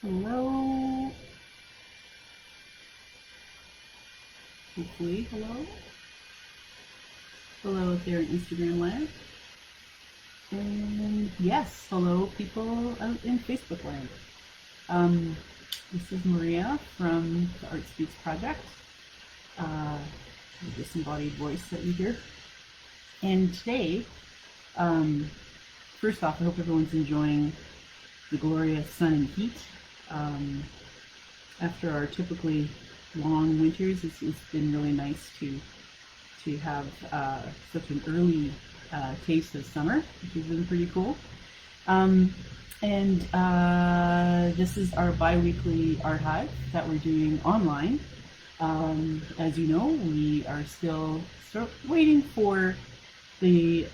Hello. Hopefully, hello. Hello out there in Instagram land. And yes, hello people out in Facebook land. This is Maria from the Art Speaks Project, the disembodied voice that you hear. And today, first off, I hope everyone's enjoying the glorious sun and heat. After our typically long winters, it's been really nice to have such an early taste of summer, which has been pretty cool. This is our bi-weekly art hive that we're doing online. As you know, we are still waiting for the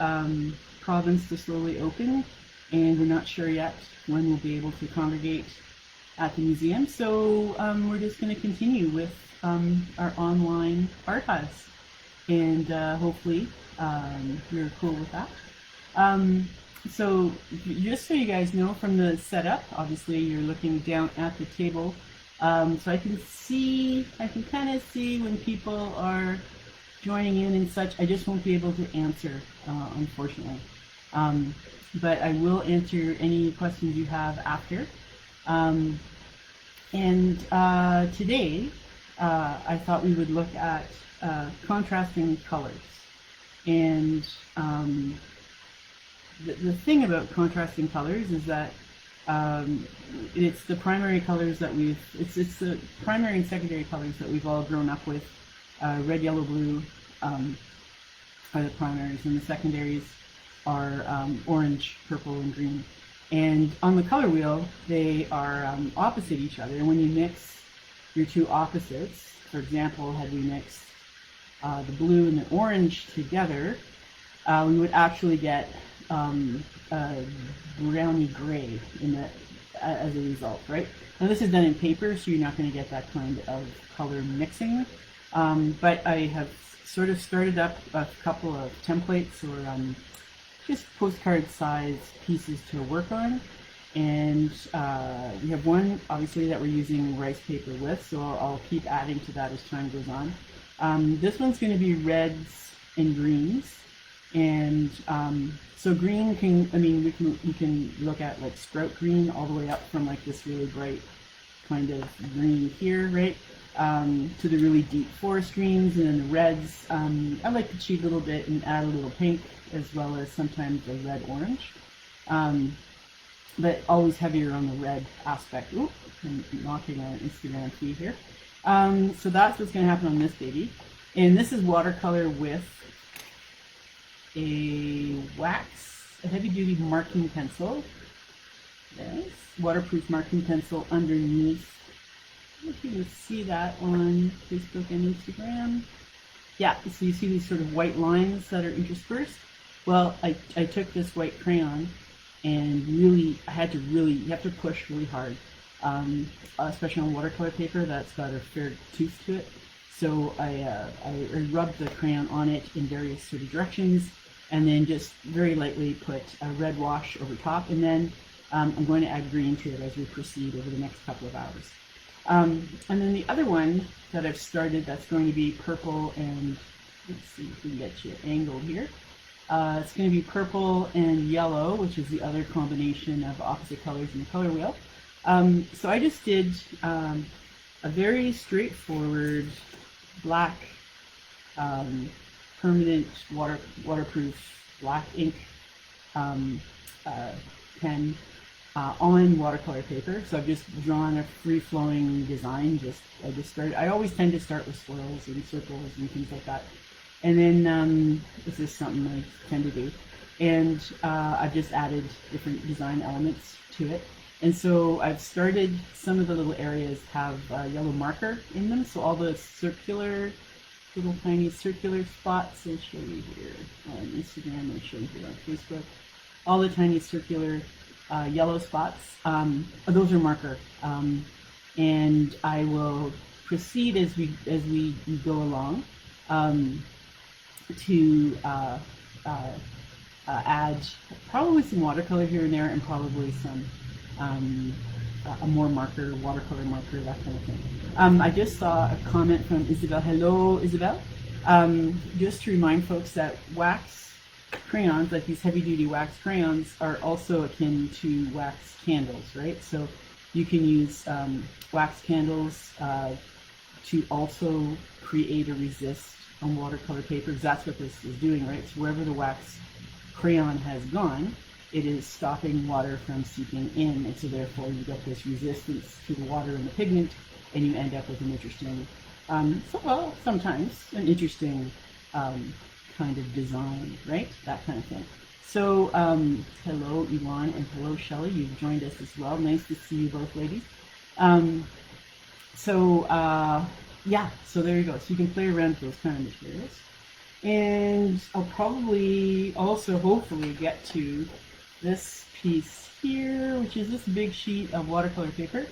province to slowly open, and we're not sure yet when we'll be able to congregate at the museum. So we're just going to continue with our online art hives, and hopefully you're cool with that. So just so you guys know from the setup, obviously you're looking down at the table, so I can kind of see when people are joining in and such. I just won't be able to answer, unfortunately. But I will answer any questions you have after. Today, I thought we would look at contrasting colors. And the thing about contrasting colors is that it's the primary colors that it's the primary and secondary colors that we've all grown up with. Red, yellow, blue are the primaries, and the secondaries are orange, purple, and green. And on the color wheel, they are opposite each other. And when you mix your two opposites, for example, had we mixed the blue and the orange together, we would actually get a browny gray as a result, right? Now this is done in paper, so you're not going to get that kind of color mixing. But I have sort of started up a couple of templates or just postcard size pieces to work on. And we have one, obviously, that we're using rice paper with, so I'll keep adding to that as time goes on. This one's going to be reds and greens. And so green we can look at like sprout green all the way up from like this really bright kind of green here, right? To the really deep forest greens, and then the reds. I like to cheat a little bit and add a little pink, as well as sometimes a red-orange, but always heavier on the red aspect. Ooh, I'm knocking on an Instagram feed here. So that's what's going to happen on this baby. And this is watercolor with a heavy-duty marking pencil. Yes, waterproof marking pencil underneath. I don't know if you can see that on Facebook and Instagram. Yeah, so you see these sort of white lines that are interspersed. Well, I took this white crayon and really, you have to push really hard, especially on watercolor paper that's got a fair tooth to it. So I rubbed the crayon on it in various sort of directions, and then just very lightly put a red wash over top, and then I'm going to add green to it as we proceed over the next couple of hours. And then the other one that I've started that's going to be purple and, let's see if we can get you angled here. It's going to be purple and yellow, which is the other combination of opposite colors in the color wheel. So I just did a very straightforward black permanent waterproof black ink pen on watercolor paper. So I've just drawn a free-flowing design. I always tend to start with swirls and circles and things like that. And then this is something I tend to do. And I've just added different design elements to it. And so I've started, some of the little areas have yellow marker in them. So all the little tiny circular spots, I'll show you here on Instagram, I'll show you here on Facebook. All the tiny circular yellow spots, those are marker. And I will proceed as we go along to add probably some watercolor here and there, and probably some a more marker, watercolor marker, that kind of thing. I just saw a comment from Isabel. Hello, Isabel. Just to remind folks that wax crayons, like these heavy-duty wax crayons, are also akin to wax candles, right? So you can use wax candles to also create a resist on watercolor paper, because that's what this is doing, right? So wherever the wax crayon has gone, it is stopping water from seeping in, and so therefore you get this resistance to the water and the pigment, and you end up with an interesting, sometimes an interesting kind of design, right? That kind of thing. So, hello Yvonne and hello Shelley, you've joined us as well. Nice to see you both, ladies. Yeah, so there you go. So you can play around with those kind of materials. And I'll probably also hopefully get to this piece here, which is this big sheet of watercolor paper.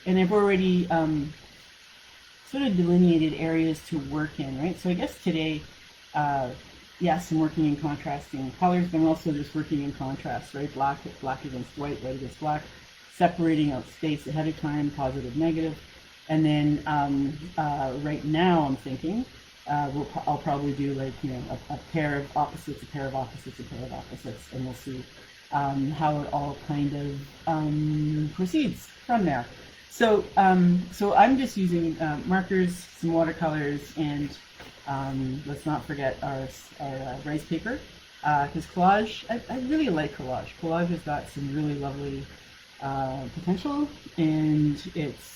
And I've already sort of delineated areas to work in, right? So I guess today, yes, I'm working in contrasting colors, but I'm also just working in contrast, right? Black against white, white against black, separating out space ahead of time, positive, negative. And then right now I'm thinking, I'll probably do like, a pair of opposites, a pair of opposites, a pair of opposites, and we'll see how it all kind of proceeds from there. So, so I'm just using markers, some watercolors, and let's not forget our rice paper, because collage, I really like collage. Collage has got some really lovely potential, and it's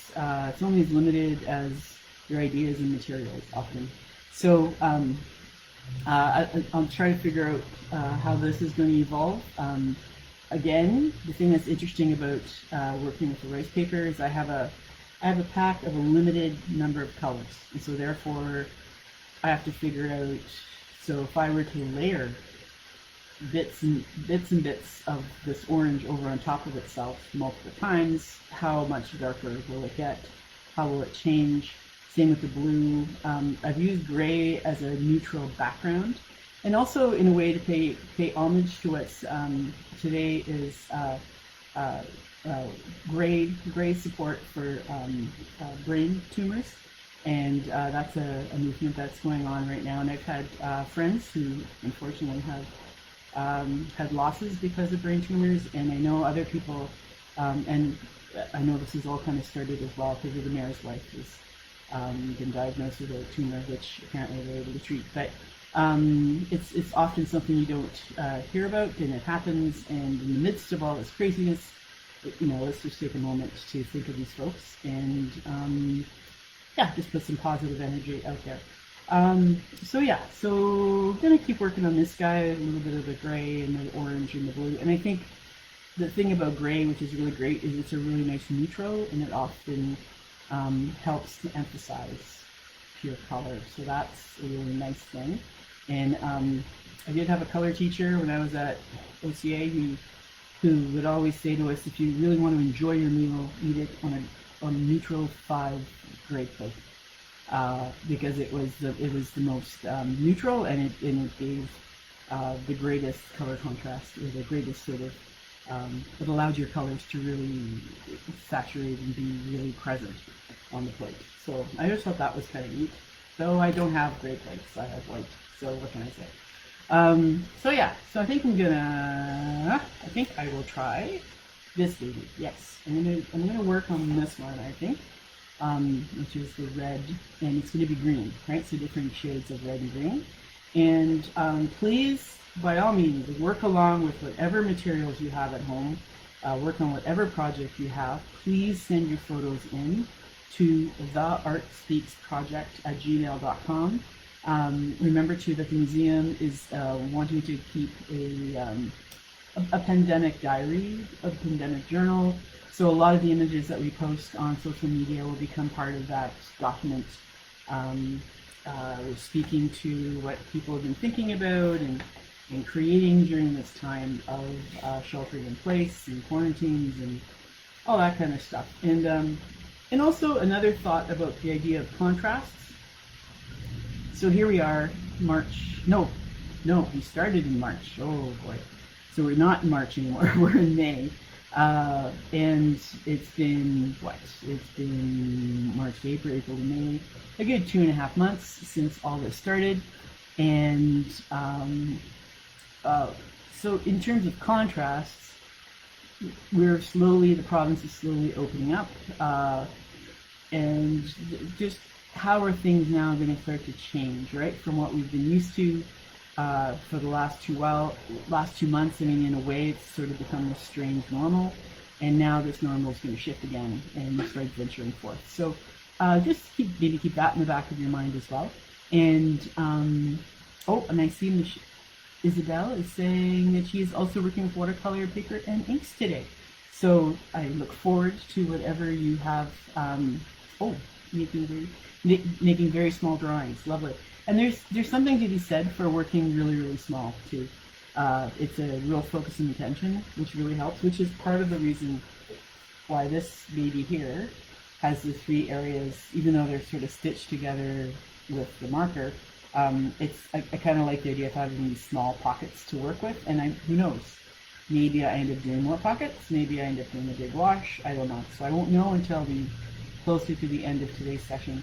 only as limited as your ideas and materials often. So I'll try to figure out how this is going to evolve. Again, the thing that's interesting about working with the rice paper is I have a pack of a limited number of colors, and so therefore I have to figure out. So if I were to layer bits and bits of this orange over on top of itself multiple times, how much darker will it get? How will it change? Same with the blue. I've used gray as a neutral background, and also in a way to pay homage to what's today is gray support for brain tumors, and that's a movement that's going on right now. And I've had friends who unfortunately have had losses because of brain tumors, and I know other people, and I know this has all kind of started as well because of the mayor's wife who's been diagnosed with a tumor, which apparently they're able to treat. But it's often something you don't hear about, and it happens. And in the midst of all this craziness, let's just take a moment to think of these folks, and yeah, just put some positive energy out there. So yeah, so I'm gonna keep working on this guy, a little bit of the gray and the orange and the blue. And I think the thing about gray, which is really great, is it's a really nice neutral, and it often helps to emphasize pure color. So that's a really nice thing. And I did have a color teacher when I was at OCA who would always say to us, if you really want to enjoy your meal, eat it on a neutral 5 gray plate. Because it was the most neutral, and it gave the greatest color contrast, or the greatest sort of it allowed your colors to really saturate and be really present on the plate. So I just thought that was kind of neat. Though I don't have gray plates, I have white. So what can I say? So yeah, so I think I think I will try this baby. Yes, I'm gonna work on this one, I think. Which is the red, and it's going to be green, right? So different shades of red and green. And please, by all means, work along with whatever materials you have at home. Work on whatever project you have. Please send your photos in to theartspeaksproject@gmail.com. Remember too that the museum is wanting to keep a pandemic diary, a pandemic journal. So a lot of the images that we post on social media will become part of that document. We're speaking to what people have been thinking about and creating during this time of sheltering in place and quarantines and all that kind of stuff. And also another thought about the idea of contrasts. So here we are, March. No, we started in March. Oh boy. So we're not in March anymore. We're in May. And it's been what? It's been March, April, May, a good 2.5 months since all this started. And uh, so in terms of contrasts, the province is slowly opening up. And just how are things now going to start to change, right? From what we've been used to for the last 2 months. I mean, in a way, it's sort of become this strange normal, and now this normal is going to shift again and start venturing forth. So just keep that in the back of your mind as well. And and I see Isabel is saying that she is also working with watercolor, paper, and inks today. So I look forward to whatever you have. Making very small drawings, lovely. And there's something to be said for working really, really small too. It's a real focus and attention, which really helps, which is part of the reason why this baby here has the 3 areas, even though they're sort of stitched together with the marker. I kind of like the idea of having these small pockets to work with, and who knows, maybe I end up doing more pockets, maybe I end up doing a big wash, I don't know. So I won't know until closer to the end of today's session.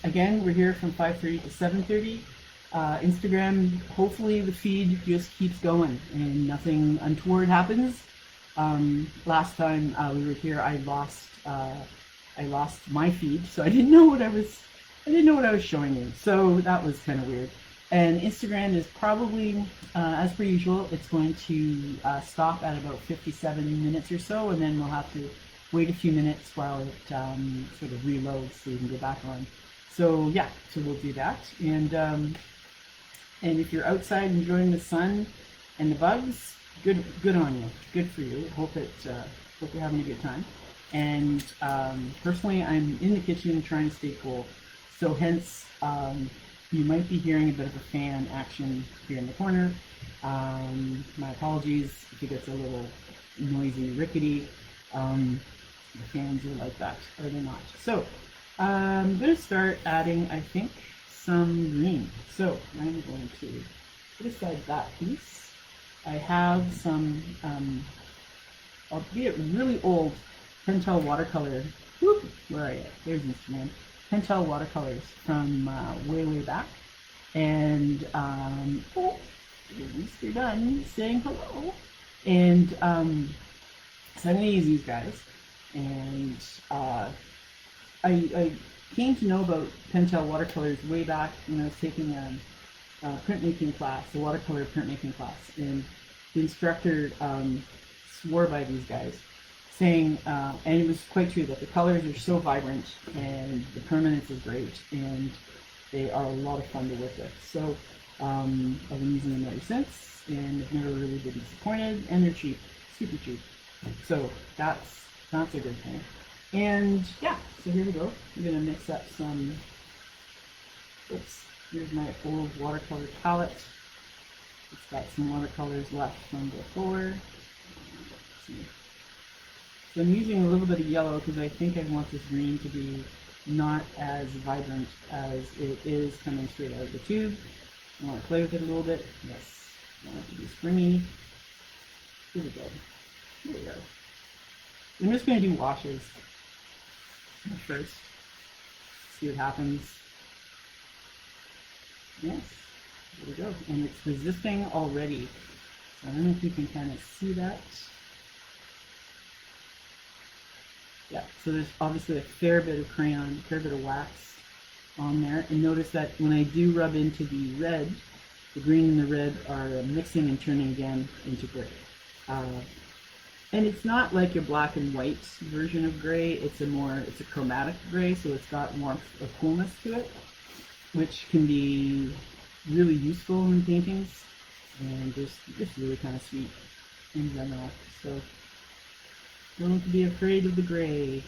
Again, we're here from 5:30 to 7:30. Instagram, hopefully the feed just keeps going and nothing untoward happens. Last time we were here, I lost my feed, so I didn't know what I was showing you. So that was kind of weird. And Instagram is probably, as per usual, it's going to stop at about 57 minutes or so, and then we'll have to wait a few minutes while it sort of reloads so you can get back on. So yeah, so we'll do that. And if you're outside enjoying the sun and the bugs, good on you. Good for you. Hope you're having a good time. And personally, I'm in the kitchen trying to stay cool. So hence, you might be hearing a bit of a fan action here in the corner. My apologies if it gets a little noisy, rickety. The fans are like that, or they're not. So I'm going to start adding, I think, some green. So I'm going to put aside that piece. I have some, albeit really old, Pentel watercolor. Whoop, where are you? There's Instagram. Pentel watercolors from way, way back. And, at least they're done saying hello. And so I'm going to use these guys. And I came to know about Pentel watercolors way back when I was taking a printmaking class, a watercolor printmaking class, and the instructor swore by these guys, saying, and it was quite true, that the colors are so vibrant and the permanence is great and they are a lot of fun to work with. So I've been using them ever since, and I've never really been disappointed, and they're cheap, super cheap. So that's a good thing. And yeah, so here we go. I'm going to mix up some, here's my old watercolor palette. It's got some watercolors left from before. Let's see. So I'm using a little bit of yellow because I think I want this green to be not as vibrant as it is coming straight out of the tube. I want to play with it a little bit. Yes, I want it to be springy. Here we go. Here we go. I'm just going to do washes first. See what happens. Yes, there we go. And it's resisting already. So I don't know if you can kind of see that. Yeah, so there's obviously a fair bit of crayon, a fair bit of wax on there. And notice that when I do rub into the red, the green and the red are mixing and turning again into gray. And it's not like your black and white version of gray. It's a chromatic gray, so it's got warmth or coolness to it, which can be really useful in paintings and just really kind of sweet in general. So don't be afraid of the gray.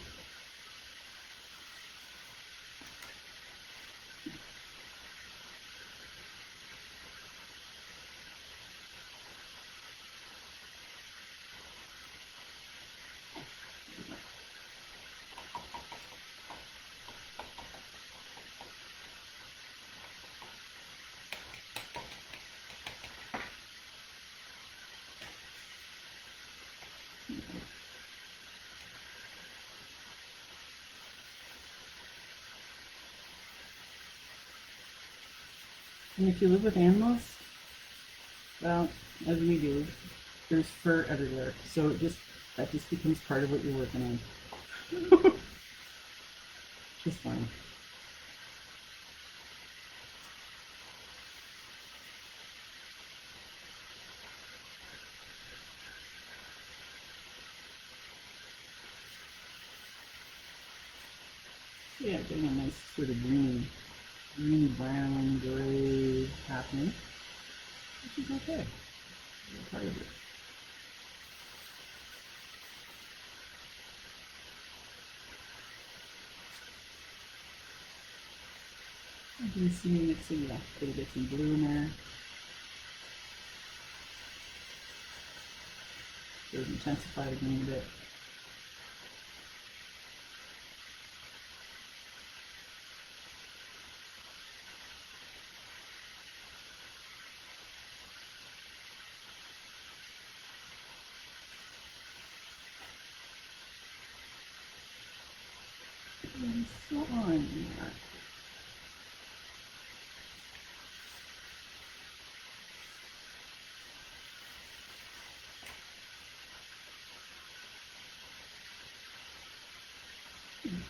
And if you live with animals, well, as we do, there's fur everywhere. So that just becomes part of what you're working on. Just fine. Yeah, getting a nice sort of greeny brown, gray happening, which is okay. Part of it. You can see mixing, yeah, gonna get some blue in there. Sort of intensify the green a bit. And so on there.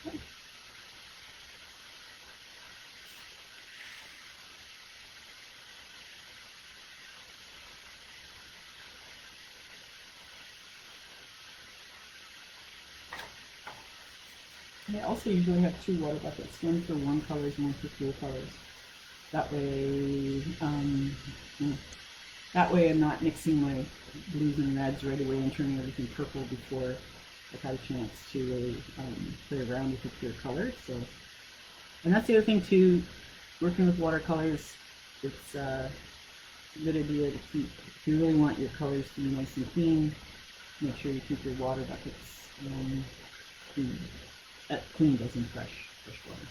Okay. And I also usually have 2 water buckets, one for warm colors and one for cool colors. That way, I'm not mixing my blues and reds right away and turning everything purple before I've had a chance to really play around with the pure colors. So, and that's the other thing too, working with watercolors, it's a good idea to keep, if you really want your colors to be nice and clean, make sure you keep your water buckets clean. Clean as in fresh water.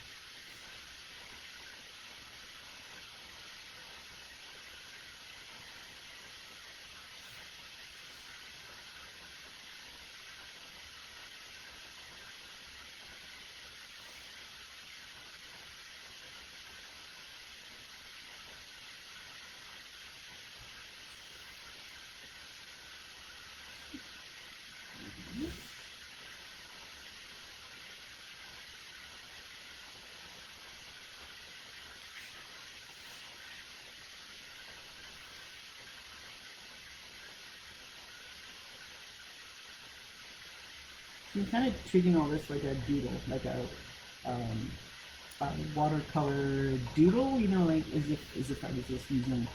I'm kind of treating all this like a doodle, like a watercolor doodle, you know, like as if I was just using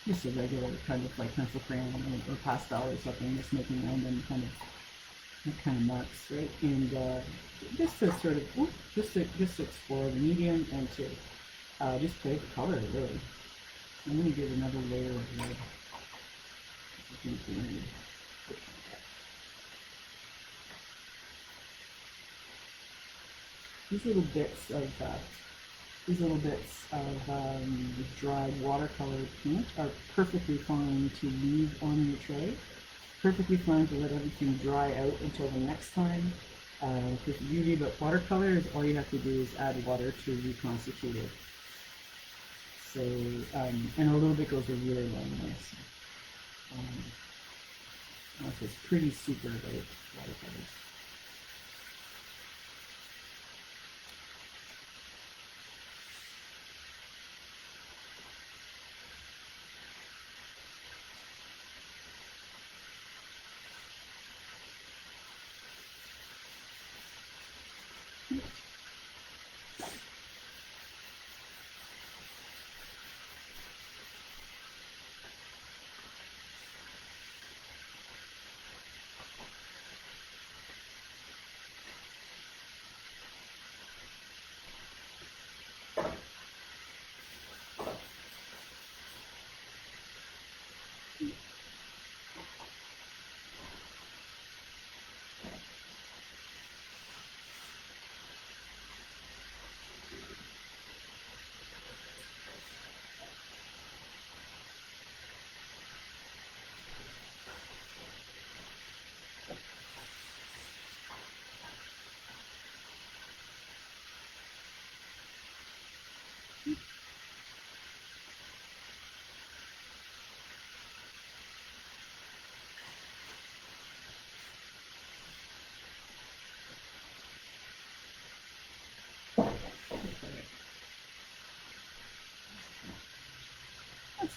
just a regular kind of like pencil crayon or pastel or something, just making random kind of marks, right? And just to sort of just to explore the medium and to just play with color, really. I'm going to give another layer of red. These little bits of dried watercolor paint are perfectly fine to leave on your tray. Perfectly fine to let everything dry out until the next time. Because the beauty about watercolor is all you have to do is add water to reconstitute it. So, and a little bit goes a really long way. So, it's pretty super about watercolors.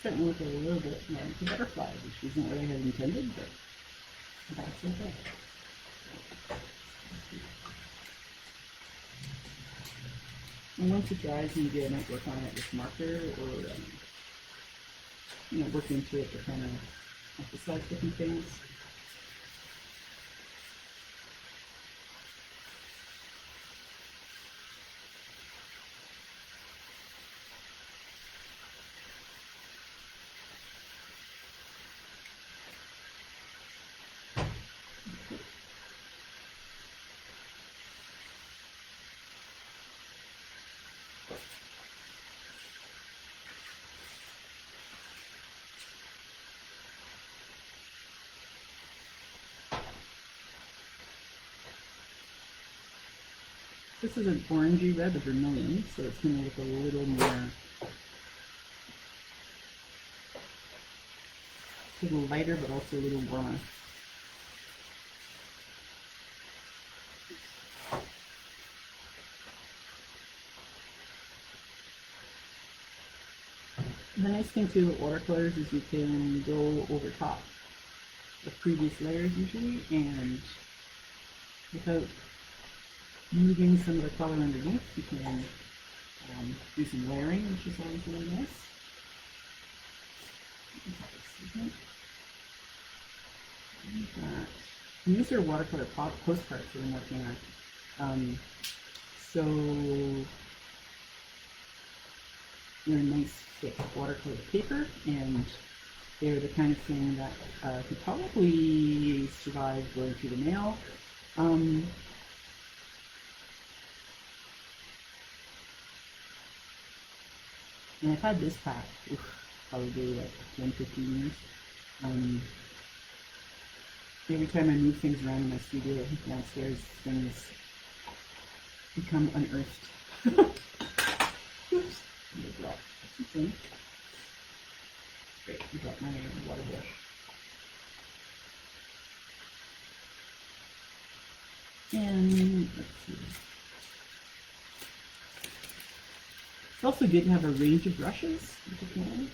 starting to look a little bit like a butterfly, which isn't what I had intended, but that's okay. And once it dries, maybe I might work on it with marker or, work into it to kind of emphasize different things. This is an orangey red, a vermilion, so it's going to look a little more, a little lighter, but also a little warmer. The nice thing too with watercolors is you can go over top the previous layers usually, and without moving some of the color underneath, you can do some layering, which is always really nice. And these are watercolor postcards that I'm working on. So they're nice thick watercolor paper, and they're the kind of thing that could probably survive going through the mail. And I've had this pack probably like 10, 15 years. Every time I move things around in my studio downstairs, things become unearthed. Oops. Okay. Great, I got my water brush. And let's see. It's also good to have a range of brushes, if you can.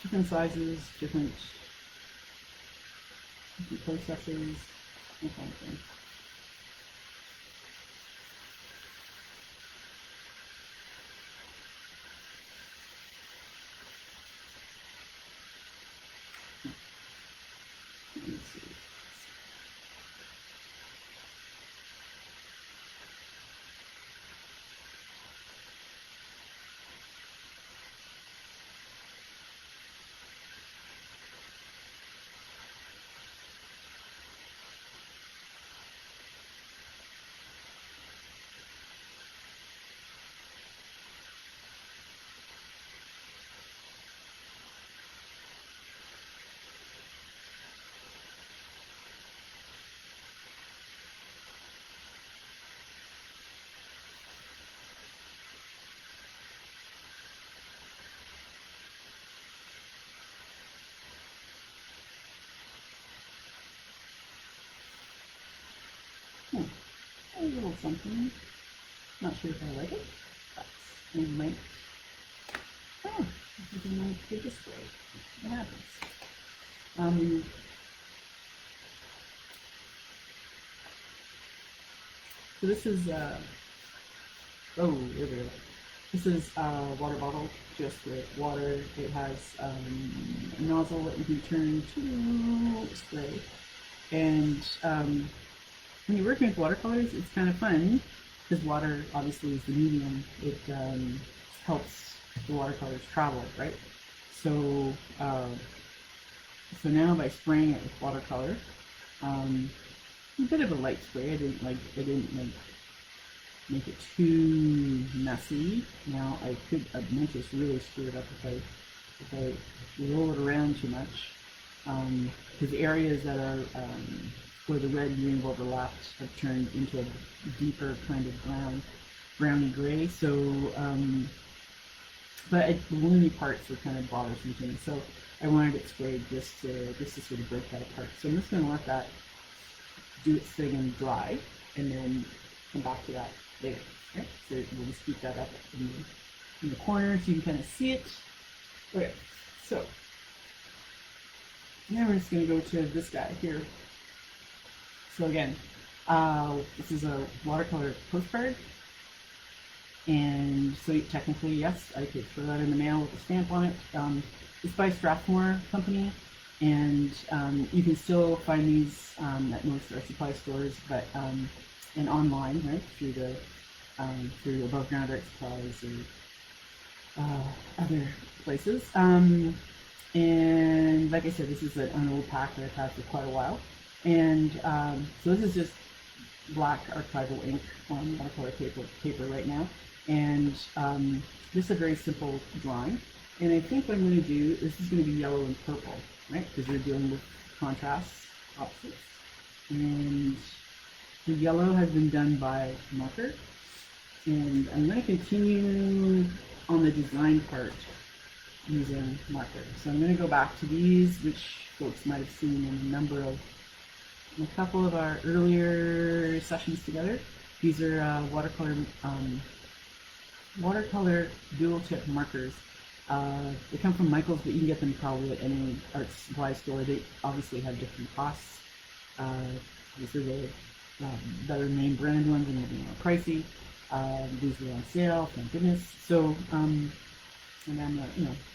Different sizes, different processes, that kind of thing. Let's see. A little something. Not sure if I like it, but I might. Oh, this is my biggest way. What happens? So this is oh, there we go. This is a water bottle just with water. It has a nozzle that you can turn to spray, and when you're working with watercolors, it's kind of fun because water obviously is the medium. It helps the watercolors travel, right? So, so now by spraying it with watercolor, a bit of a light spray. I didn't make it too messy. Now I might just really screw it up if I roll it around too much, because the areas that are where the red and green overlapped have turned into a deeper kind of browny gray. So, but the gloomy parts are kind of bothersome to me. So I wanted it sprayed just to sort of break that apart. So I'm just going to let that do its thing and dry, and then come back to that later. Okay, so we'll just keep that up in the corner so you can kind of see it. Okay, so now we're just going to go to this guy here. So again, this is a watercolor postcard. And so technically, yes, I could throw that in the mail with a stamp on it. It's by Strathmore Company, and you can still find these at most art supply stores, but and online, right, through Above Ground Art Supplies or other places. And like I said, this is an old pack that I've had for quite a while, and so this is just black archival ink on watercolor paper right now, and this is a very simple drawing. And I think what I'm going to do, this is going to be yellow and purple, right? Because we're dealing with contrasts, opposites. And the yellow has been done by marker, and I'm going to continue on the design part using marker. So I'm going to go back to these, which folks might have seen in a couple of our earlier sessions together. These are watercolor dual tip markers. They come from Michael's, but you can get them probably at any art supply store. They obviously have different costs. These are the better name brand ones and maybe more pricey. These are on sale, thank goodness. So, and I'm a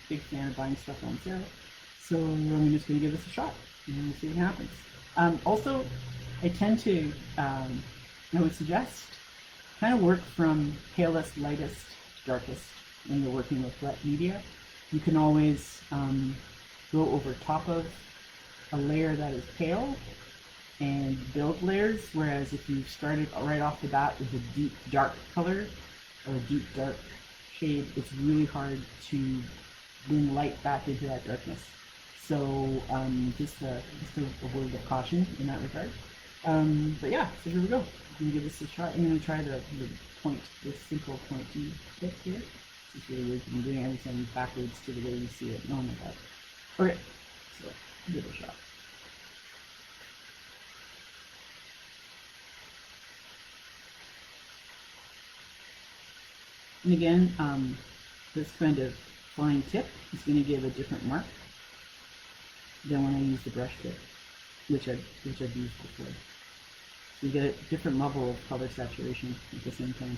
big fan of buying stuff on sale. So I'm just going to give this a shot and see what happens. Also, I tend to, I would suggest, kind of work from palest, lightest to darkest when you're working with wet media. You can always go over top of a layer that is pale and build layers, whereas if you started right off the bat with a deep dark color or a deep dark shade, it's really hard to bring light back into that darkness. So just a word of caution in that regard. But yeah, so here we go. I'm going to give this a try. I'm going to try the simple pointy tip here. This is really weird. I'm doing everything backwards to the way you see it. Oh my god. Okay, so give it a shot. And again, this kind of fine tip is going to give a different mark than when I use the brush tip, which I've used before. So you get a different level of color saturation at the same time.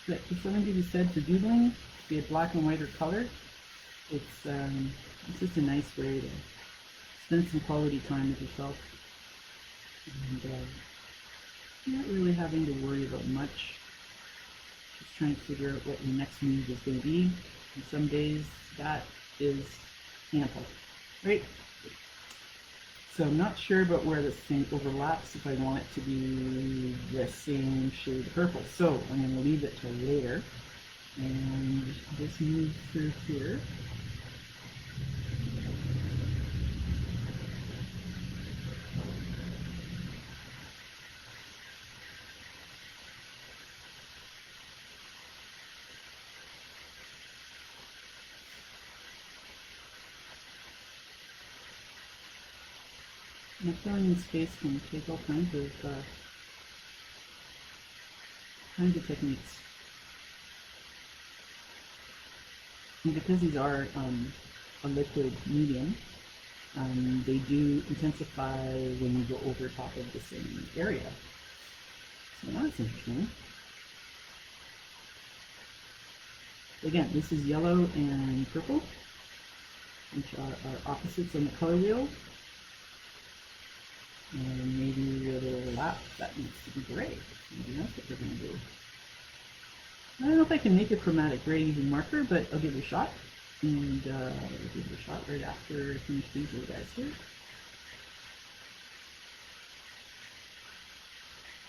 But if something to be said for doodling, be it black and white or color, it's just a nice way to spend some quality time with yourself, and not really having to worry about much. Just trying to figure out what your next move is going to be. And some days that is ample, right? So I'm not sure about where this thing overlaps, if I want it to be the same shade of purple. So I'm going to leave it till later and just move through here. And filling in space can take all kinds of techniques. And because these are a liquid medium, they do intensify when you go over top of the same area. So that's interesting. Again, this is yellow and purple, which are opposites on the color wheel. And maybe a little lap that needs to be gray. Maybe that's what we're going to do. I don't know if I can make a chromatic gray using marker, but I'll give it a shot. And I'll give it a shot right after I finish these little guys here.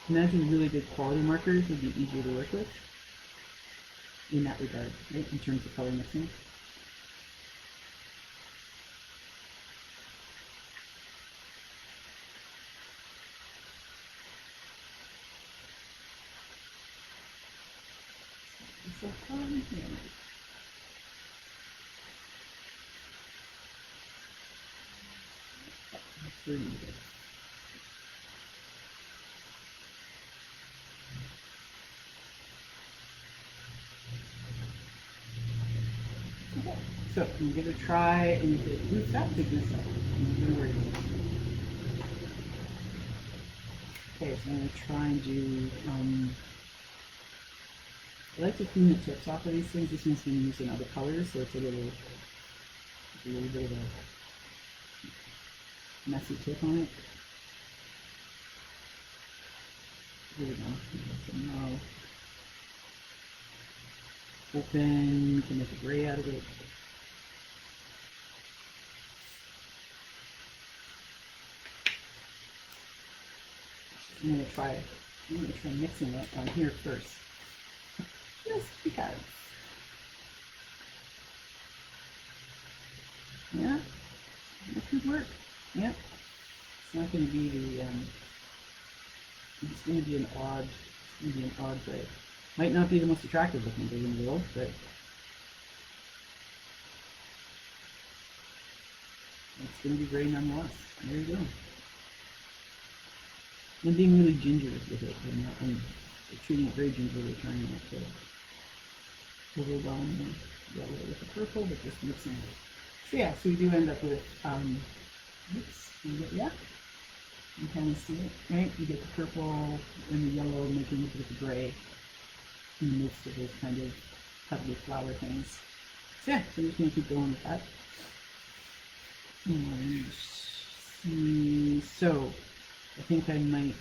Imagine really good quality markers would be easier to work with in that regard, right, in terms of color mixing. so here. Okay, so I'm going to try, and if it moves up, it moves up. I'm not going to worry about it. Okay, so I'm going to try and do, I like to clean the tips off of these things. This one's been used in other colors, so it's a little bit of a messy tip on it. Here we go. So now, open, you can make a gray out of it. I'm gonna try mixing it on here first. Just because. Yeah, that could work. Yeah. It's not gonna be the it's gonna be an odd gray. Might not be the most attractive looking gray in the world, but it's gonna be gray nonetheless. There you go. I'm being really ginger with it. I'm treating it very gingerly, trying not to overwhelm the yellow with the purple, but just mixing it. So yeah, so we do end up with, oops, yeah, you kind of see it, right? You get the purple and the yellow making it with the gray in the midst of those kind of cuddly flower things. So yeah, so I'm just going to keep going with that. And see, so I think I might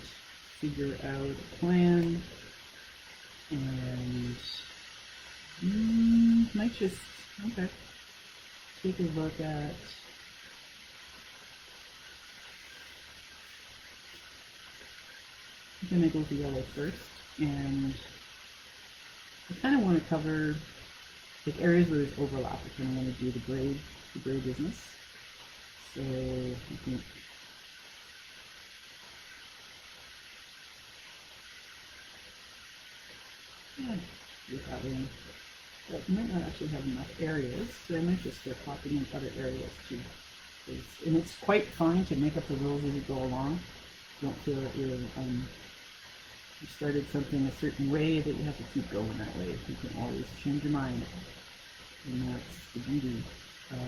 figure out a plan and might just, okay, take a look at, I'm going to go with the yellow first, and I kind of want to cover like areas where there's overlap. I kind of want to do the gray business. So I think yeah, do it that way. But I might not actually have enough areas, so I might just start popping in other areas too. And it's quite fine to make up the rules as you go along. Don't feel that you started something a certain way that you have to keep going that way. You can always change your mind, and that's the beauty of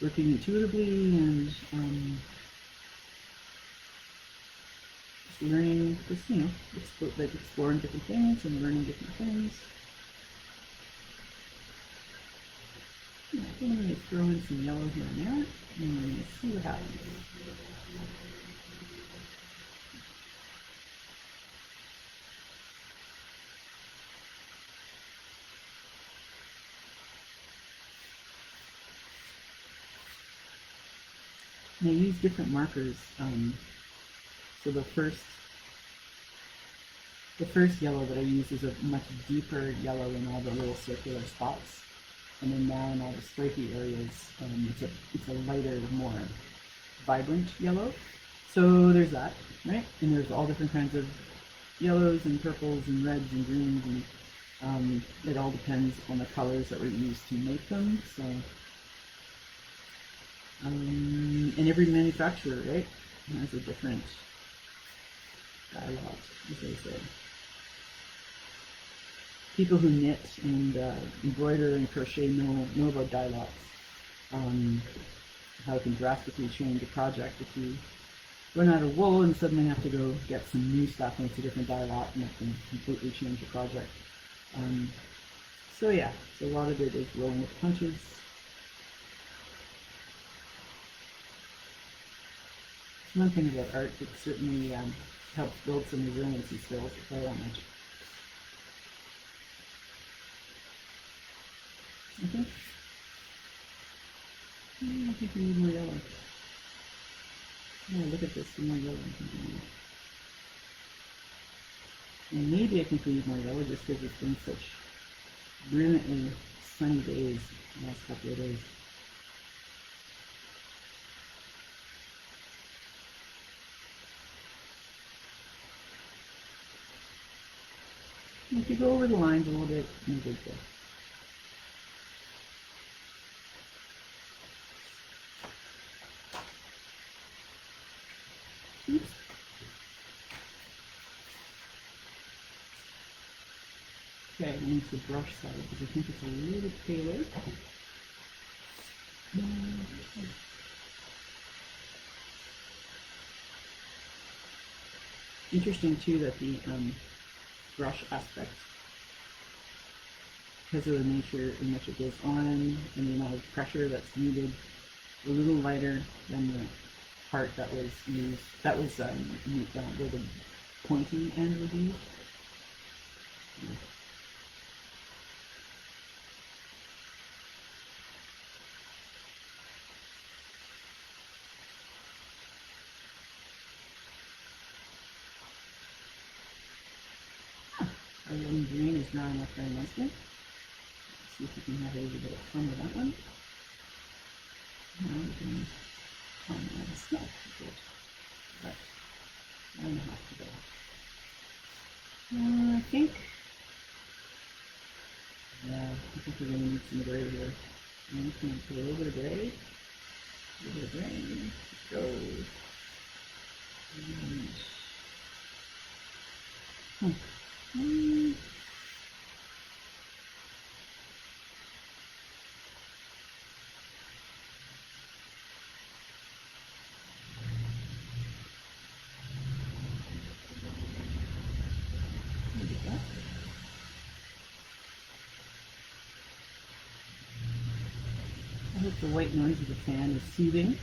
working intuitively and just learning, just exploring different things and learning different things. Yeah, I think I'm going to throw in some yellow here and there, and we're going to see what happens. And I use different markers. So the first yellow that I use is a much deeper yellow in all the little circular spots, and then now in all the stripy areas, it's a lighter, more vibrant yellow. So there's that, right? And there's all different kinds of yellows and purples and reds and greens, and it all depends on the colors that were used to make them. So. And every manufacturer, right, has a different dialogue, as they say. People who knit and embroider and crochet know about dialogues. How it can drastically change a project if you run out of wool and suddenly have to go get some new stuff and it's a different dialogue, and it can completely change the project. So yeah, so a lot of it is rolling with punches. One thing about art, it certainly helps build some resiliency skills, if I that much. Okay. I think we need more yellow. Oh, look at this, some more yellow. And maybe I think we need more yellow just because it's been such brilliantly sunny days the last couple of days. If you go over the lines a little bit, you're good there. Oops. Okay, I'm into the brush side because I think it's a little paler. Interesting too that the brush aspect, because of the nature in which it goes on and the amount of pressure that's needed, a little lighter than the part that was used, that was where the pointy end would be. Yeah. Our little green is drying up very nicely. Let's see if we can have a little bit of fun with that one. Now we can come on the snow. Good. Right. 1.5 to go. I think we're going to need some gray here. I'm just going to put a little bit of gray. A little bit of gray. Let's go. I hope the white noise of the fan is soothing.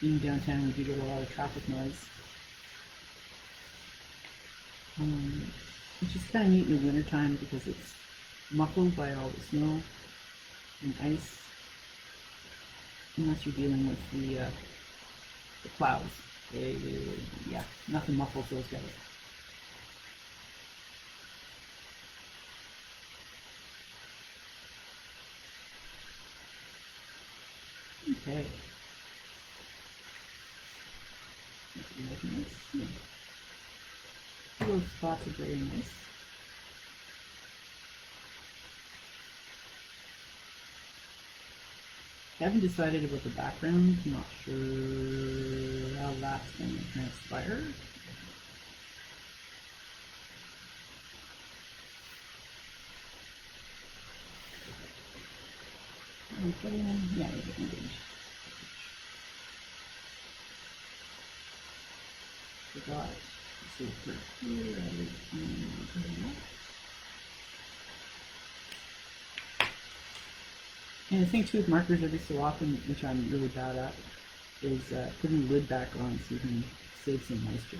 Being downtown, we do get a lot of traffic noise. Which is kind of neat in the wintertime because it's muffled by all the snow and ice. Unless you're dealing with the plows. Yeah, nothing muffles those guys. Okay. Nice. Yeah. Those spots are very nice. I haven't decided about the background. I'm not sure how that's going to transpire. Yeah, you're getting good. Forgot. So for here, I would and the thing too with markers every so often, which I'm really bad at, is putting the lid back on so you can save some moisture.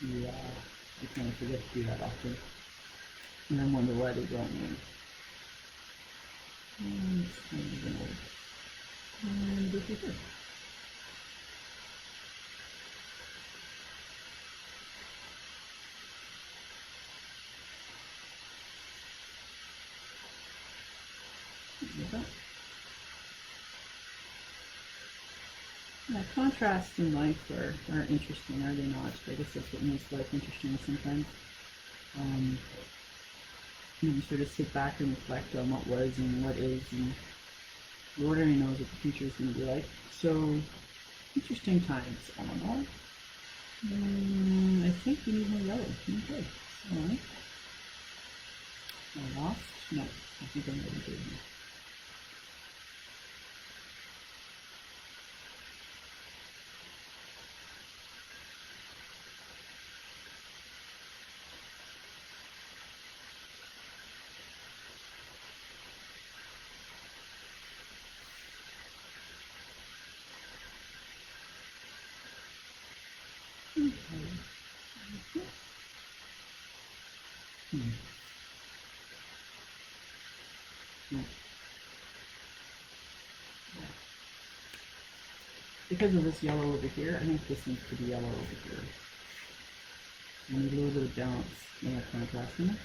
You kind of forget to do that often. And then wonder why they don't work. And this is it. Yeah, contrasts in life are interesting, are they not? I guess that's what makes life interesting sometimes. You sort of sit back and reflect on what was and what is, and Lord only knows what the future is going to be like. So, interesting times, Eleanor. I think we need more yellow. Okay. Alright. I lost? No, I think I'm really good here. Because of this yellow over here, I think this needs to be yellow over here. I need a little bit of balance in our contrast in it.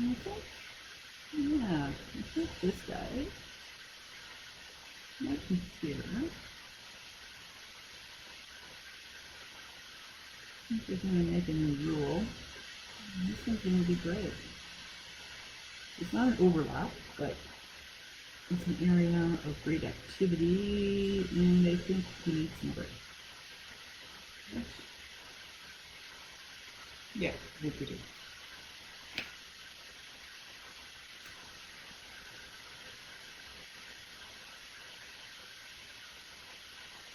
And I think, yeah, I think this guy might be here. I think they're going to make a new rule. This one's going to be gray. It's not an overlap, but it's an area of great activity, and I think we need some gray. Yeah, I think we do.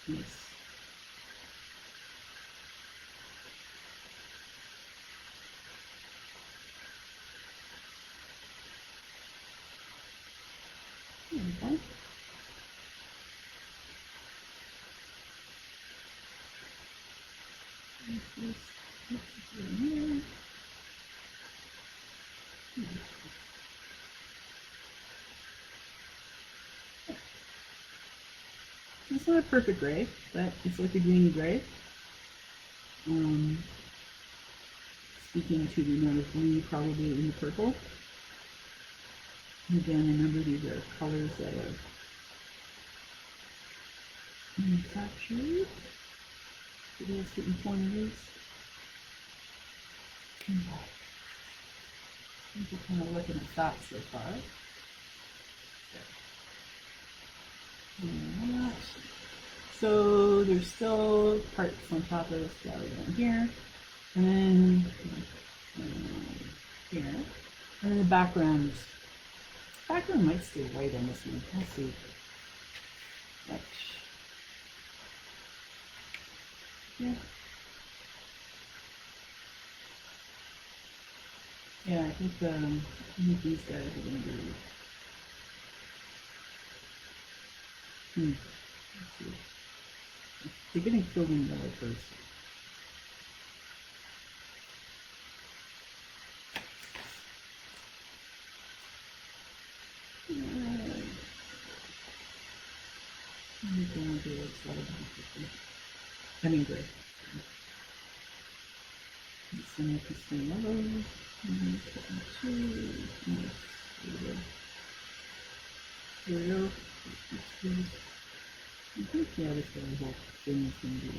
Yes. Okay. It's not a perfect gray, but it's like a greeny gray. Speaking to the amount of blue probably in the purple. Again, remember these are colors that are manufactured for those certain quantities. We're kind of looking at that so far. So there's still parts on top of this flower down here, and then here, and then the background might stay white on this one. Let's see. Like, yeah. Yeah, I think these guys are going to be. Let's see. They're getting filled in yellow first. I mean, gray. Some interesting yellows. Here we go. I think, yeah, this whole thing is going to be,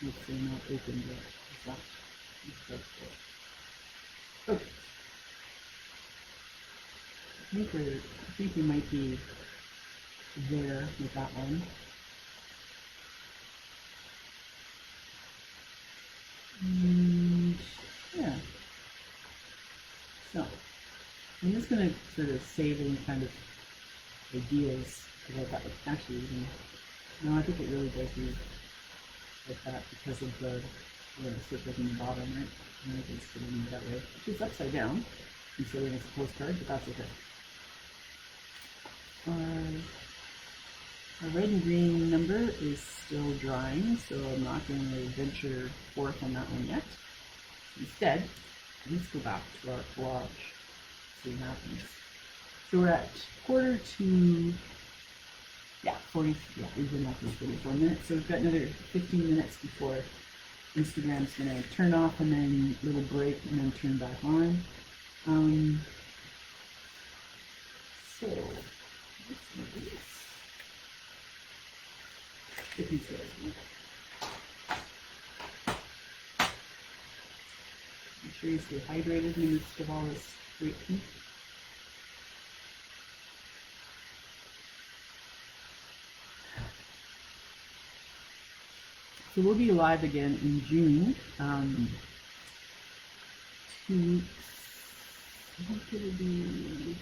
it's not open yet. Okay. I think we might be there with that one. And yeah. So I'm just going to sort of save any kind of ideas about that. Actually, even, no, I think it really does read like that because of the circles in the bottom, right? And I think it's sitting that way, which is upside down, considering it's a postcard, but that's okay. Our red and green number is still drying, so I'm not going to venture forth on that one yet. Instead, let's go back to our collage, see what happens. So we're at 40 we've been at this 44 minutes, so we've got another 15 minutes before Instagram's going to turn off and then a little break and then turn back on. So, let's do this. Get these guys. Make sure you stay hydrated in the midst of all this great heat. So we'll be live again in June. 2 weeks. I think it'll be.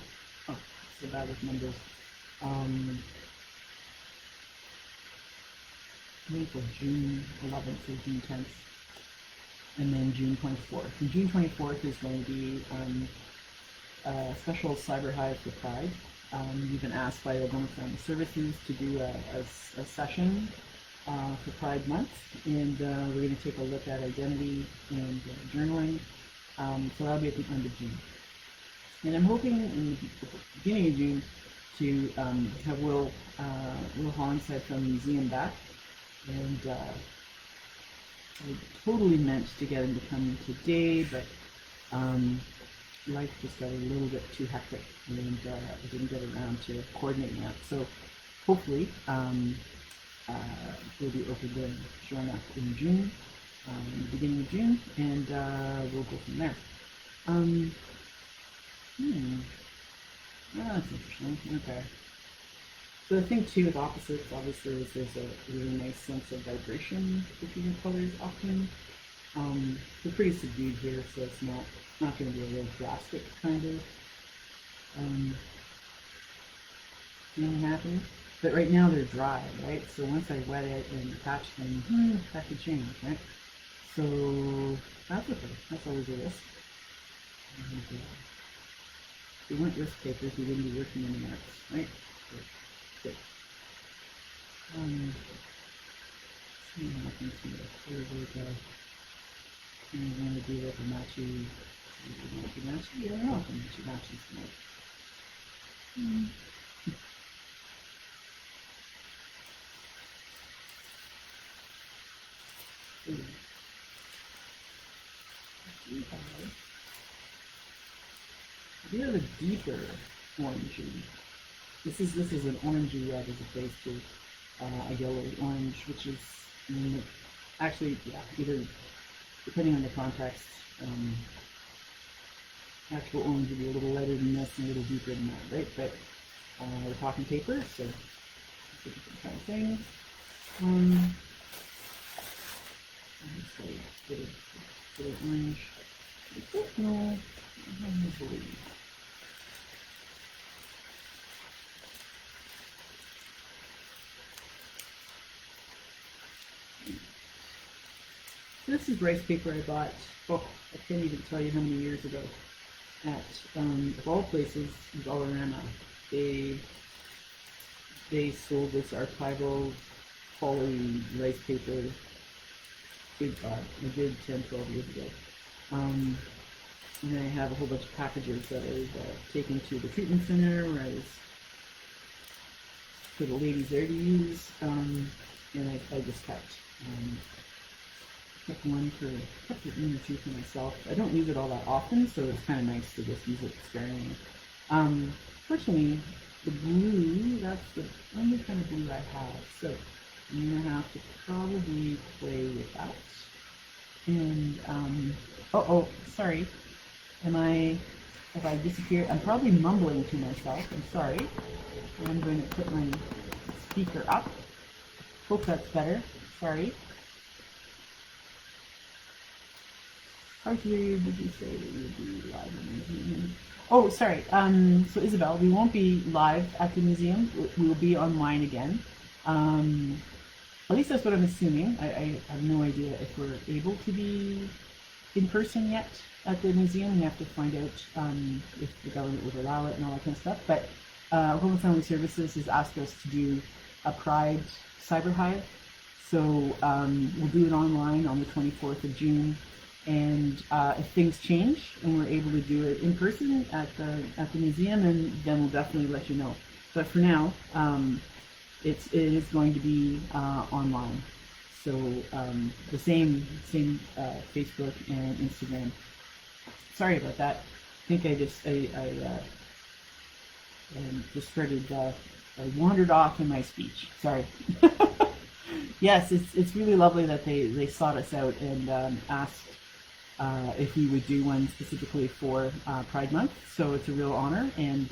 Oh, so bad with numbers. I think for June 11th or June 10th, and then June 24th. And June 24th is going to be a special Cyber Hive for Pride. We've been asked by one of Family Services to do a session for Pride Month, and we're going to take a look at identity and journaling. So that'll be at the end of June. And I'm hoping in the beginning of June to have Will Hollinshead from the museum back. And I totally meant to get him to come today, but Life just got a little bit too hectic, and I didn't get around to coordinating that. So hopefully we'll be open to showing up in June, beginning of June, and we'll go from there. That's interesting. Okay. So the thing too with opposites, obviously, is there's a really nice sense of vibration between the colors often. They're pretty subdued here, so it's not going to be a real drastic kind of thing happening. But right now they're dry, right? So once I wet it and patch them, that could change, right? So that's okay. That's always a risk. If we weren't risk takers, we wouldn't be working in the arts, right? Good. See what happens here. I'm going to do like a matchy. I don't know if a matchy tonight. We have a deeper orangey. This is an orangey red as opposed to a yellowy orange, which is actually, yeah, either depending on the context, actual orange would be a little lighter than this and a little deeper than that, right? But we're talking paper, so it's a different kind of thing. Bit of orange. No, this is rice paper I bought, I can't even tell you how many years ago, at, of all places, Dollarama. They sold this archival poly rice paper, good God, a good 10, 12 years ago. And I have a whole bunch of packages that I've taken to the treatment center where I was for the ladies there to use, and I just kept one for one or two for myself. I don't use it all that often, so it's kind of nice to just use it sparingly. Fortunately, the blue, that's the only kind of blue I have, so I'm going to have to probably play with that. And, sorry. Have I disappeared? I'm probably mumbling to myself, I'm sorry. I'm going to put my speaker up. Hope that's better. Sorry. How here did you say that you would be live in the museum? Oh, sorry. So Isabel, we won't be live at the museum. We will be online again. At least that's what I'm assuming. I have no idea if we're able to be in person yet at the museum. We have to find out if the government would allow it and all that kind of stuff. But Home and Family Services has asked us to do a Pride cyber hive. So we'll do it online on the 24th of June. And if things change and we're able to do it in person at the museum, and then we'll definitely let you know. But for now, it is going to be online. So the same Facebook and Instagram. Sorry about that. I think I just started. I wandered off in my speech. Sorry. Yes, it's really lovely that they sought us out and asked if we would do one specifically for Pride Month. So it's a real honor, and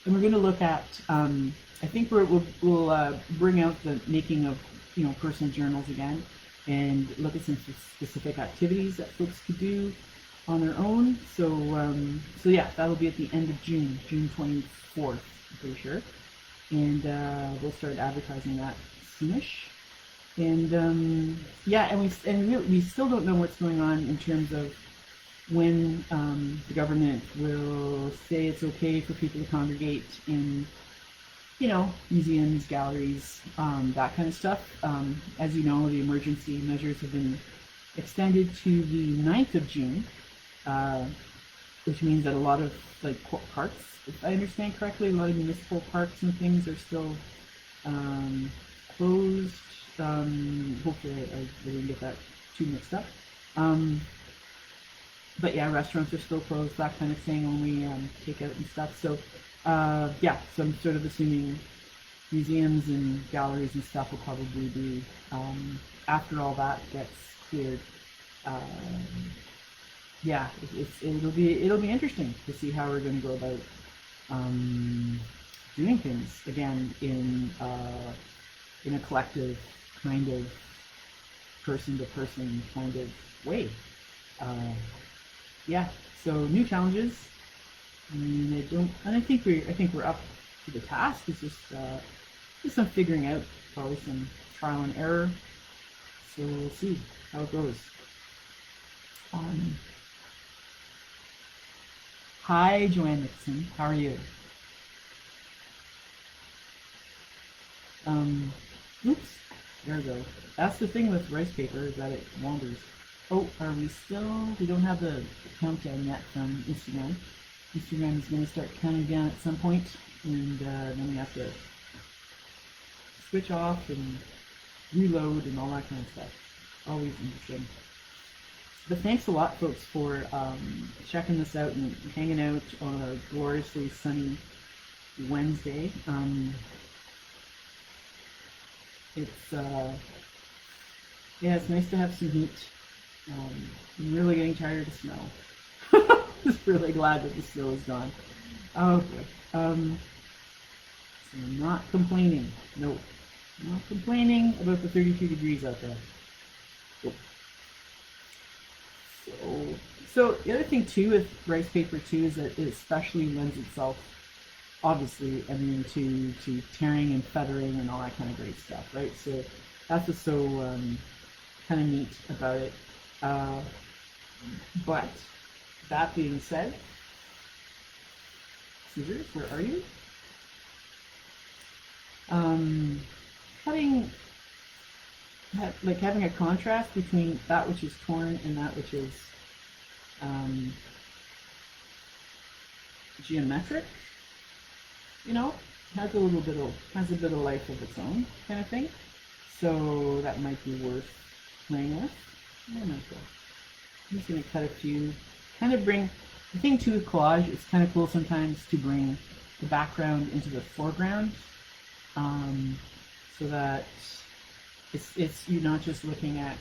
we're going to look at. I think we'll bring out the making of personal journals again, and look at some specific activities that folks could do on their own. So yeah, that'll be at the end of June 24th, I'm pretty sure, and we'll start advertising that soonish. And yeah, and we still don't know what's going on in terms of when the government will say it's okay for people to congregate in, museums, galleries, that kind of stuff. As you know, the emergency measures have been extended to the 9th of June, which means that a lot of parks, if I understand correctly, a lot of municipal parks and things are still closed. Hopefully I didn't get that too mixed up. but yeah, restaurants are still closed, that kind of thing, only takeout and stuff. So yeah, so I'm sort of assuming museums and galleries and stuff will probably be, after all that gets cleared. Yeah, it'll be interesting to see how we're going to go about doing things again in a collective kind of person to person kind of way. Yeah, so new challenges. I think we're up to the task. It's just some figuring out, probably some trial and error. So we'll see how it goes. Hi, Joanne Nixon. How are you? Oops. There we go. That's the thing with rice paper, is that it wanders. Oh, are we still? We don't have the countdown yet from Instagram. Instagram is going to start counting down at some point, and then we have to switch off and reload and all that kind of stuff. Always interesting. But thanks a lot, folks, for checking this out and hanging out on a gloriously sunny Wednesday. Yeah, it's nice to have some heat. I'm really getting tired of snow. Just really glad that the snow is gone. Oh boy. So I'm not complaining. No, not complaining about the 32 degrees out there. Nope. So the other thing too with rice paper too is that it especially lends itself, obviously, I mean, to tearing and feathering and all that kind of great stuff, right? So that's what's so kind of neat about it. But that being said, scissors, where are you? Having a contrast between that which is torn and that which is geometric, you know, has a bit of life of its own, kind of thing. So that might be worth playing with. There might go. I'm just gonna cut a few. Kind of bring the thing too with collage. It's kind of cool sometimes to bring the background into the foreground, so that it's you're not just looking at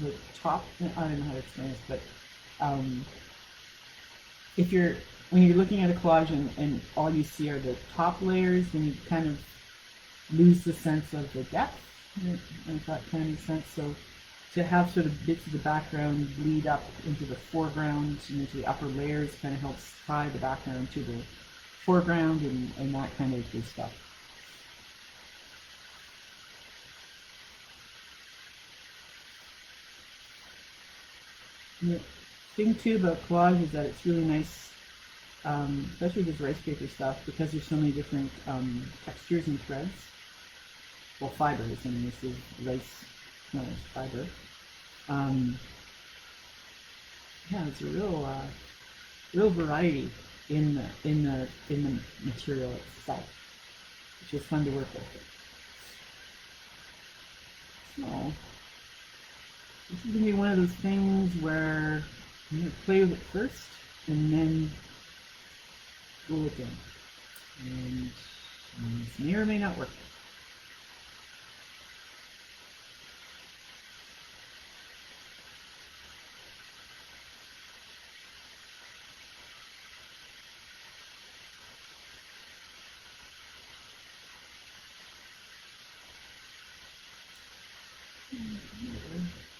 the top. I don't know how to explain this, but when you're looking at a collage and all you see are the top layers, then you kind of lose the sense of the depth. If that kind of makes sense. So to have sort of bits of the background bleed up into the foreground and into the upper layers kind of helps tie the background to the foreground and that kind of good stuff. And the thing too about collage is that it's really nice, especially with rice paper stuff, because there's so many different textures and threads. Well, fibers. I mean, this is rice, no, it's fiber. Yeah, it's a real variety in the material itself, which is fun to work with. So this is gonna be one of those things where I'm gonna play with it first and then glue it in, and this may or may not work.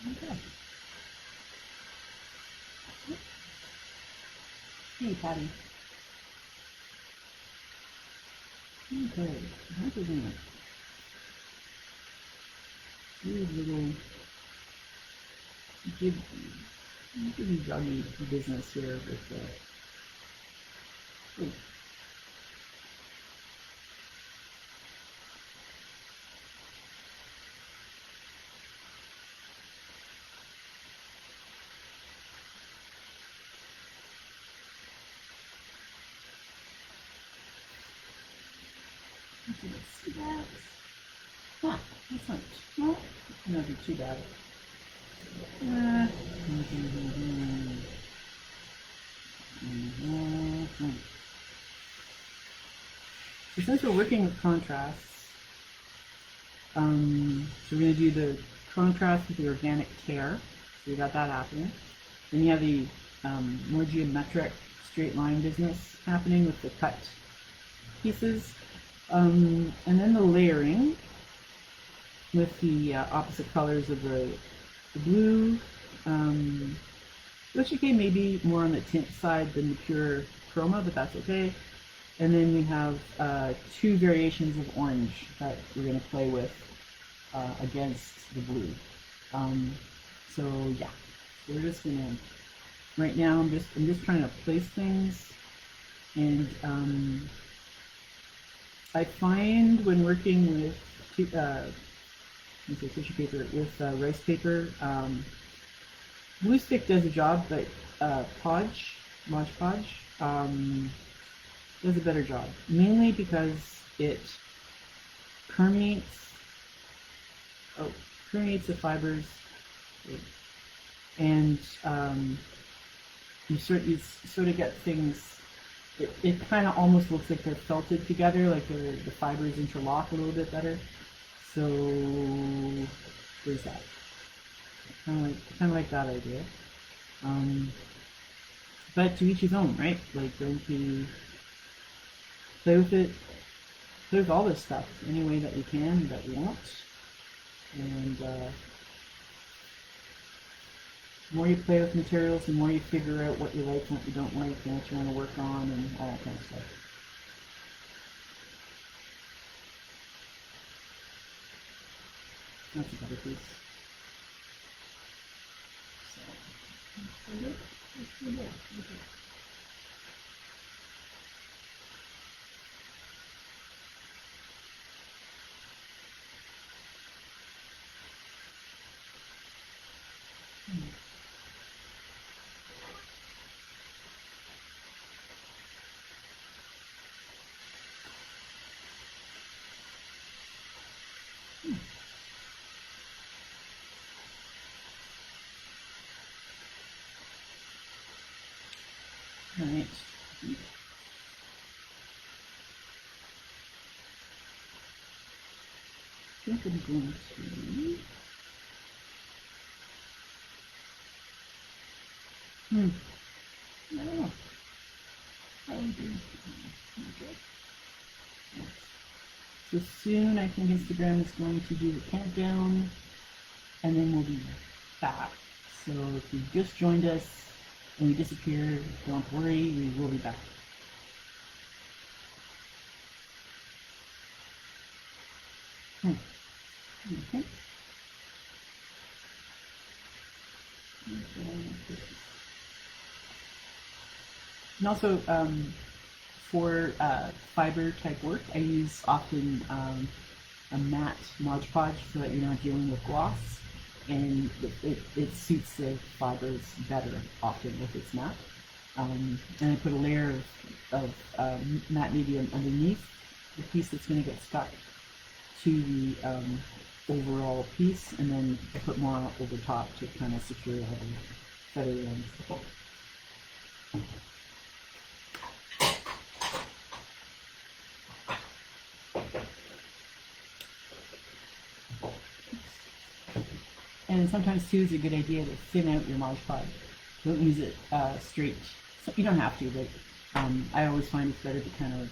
Okay. Hey, Patty. Okay, how do we do little give juggy business here with the. Oh. See that? Huh, that's not, no, that's not be too bad. Mm-hmm. So since we're working with contrasts, so we're going to do the contrast with the organic tear. So you got that happening. Then you have the more geometric straight line business happening with the cut pieces. And then the layering with the opposite colors of the blue, which again may be more on the tint side than the pure chroma, but that's okay. And then we have two variations of orange that we're going to play with against the blue. So yeah, we're just going to, right now I'm just trying to place things, and I find when working with tissue paper, with rice paper, glue stick does a job, but Mod Podge, does a better job, mainly because it permeates the fibers, and you sort of get things. It kind of almost looks like they're felted together, like the fibers interlock a little bit better. So there's that. Kind of like that idea. But to each his own, right? Like, don't be play with it. Play with all this stuff any way that you can, that you want. And the more you play with materials, the more you figure out what you like and what you don't like and what you want to work on and all that kind of stuff. That's a better piece. So, let's do that. Okay. All right. I think I'm going to. I don't know. How are we doing? Okay. So soon, I think Instagram is going to do the countdown, and then we'll be back. So if you just joined us and we disappear, don't worry, we will be back. Okay. And also, for fiber type work, I use often a matte Mod Podge so that you're not dealing with gloss, and it suits the fibers better often if it's matte. And I put a layer of matte medium underneath the piece that's going to get stuck to the overall piece, and then I put more over top to kind of secure all the feather ends. And sometimes too, it's a good idea to thin out your Mod Podge. Don't use it straight. So you don't have to, but I always find it's better to kind of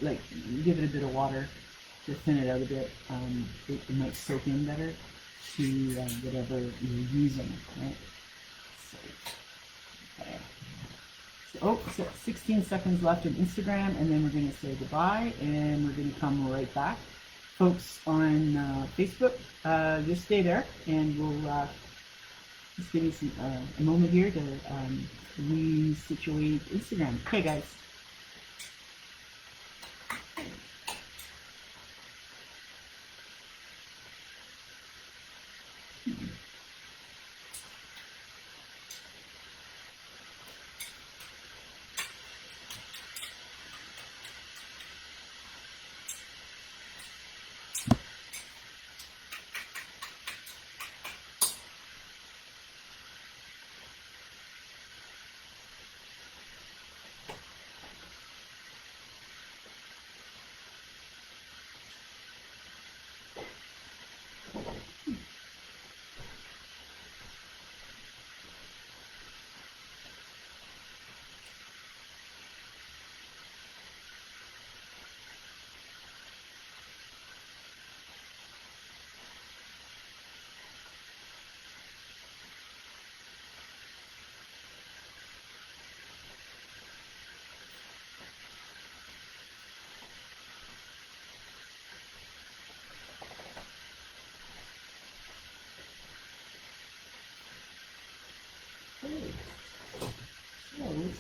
like give it a bit of water to thin it out a bit. It might soak in better to whatever you're using, right? So, okay. So 16 seconds left on Instagram, and then we're going to say goodbye, and we're going to come right back. Folks on Facebook, just stay there, and we'll just give you a moment here to resituate Instagram. Okay, guys.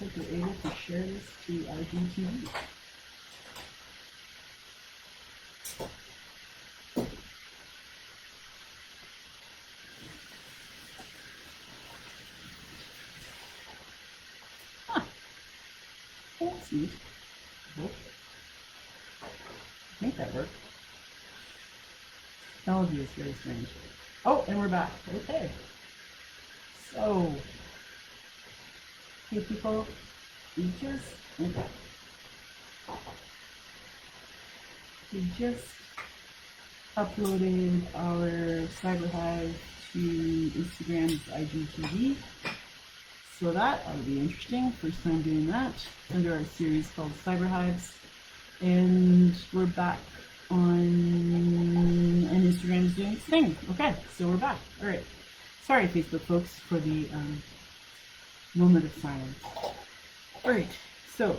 looks like we're able to share this to IGTV. Huh. That's neat. Oh. I think that worked. Technology is very strange. Oh, and we're back. Okay. So, hey people, we just uploaded our Cyber Hive to Instagram's IGTV. So that ought to be interesting. First time doing that under our series called Cyber Hives. And we're back on, and Instagram is doing its thing. Okay, so we're back. All right. Sorry, Facebook folks, for the moment of silence. All right, so,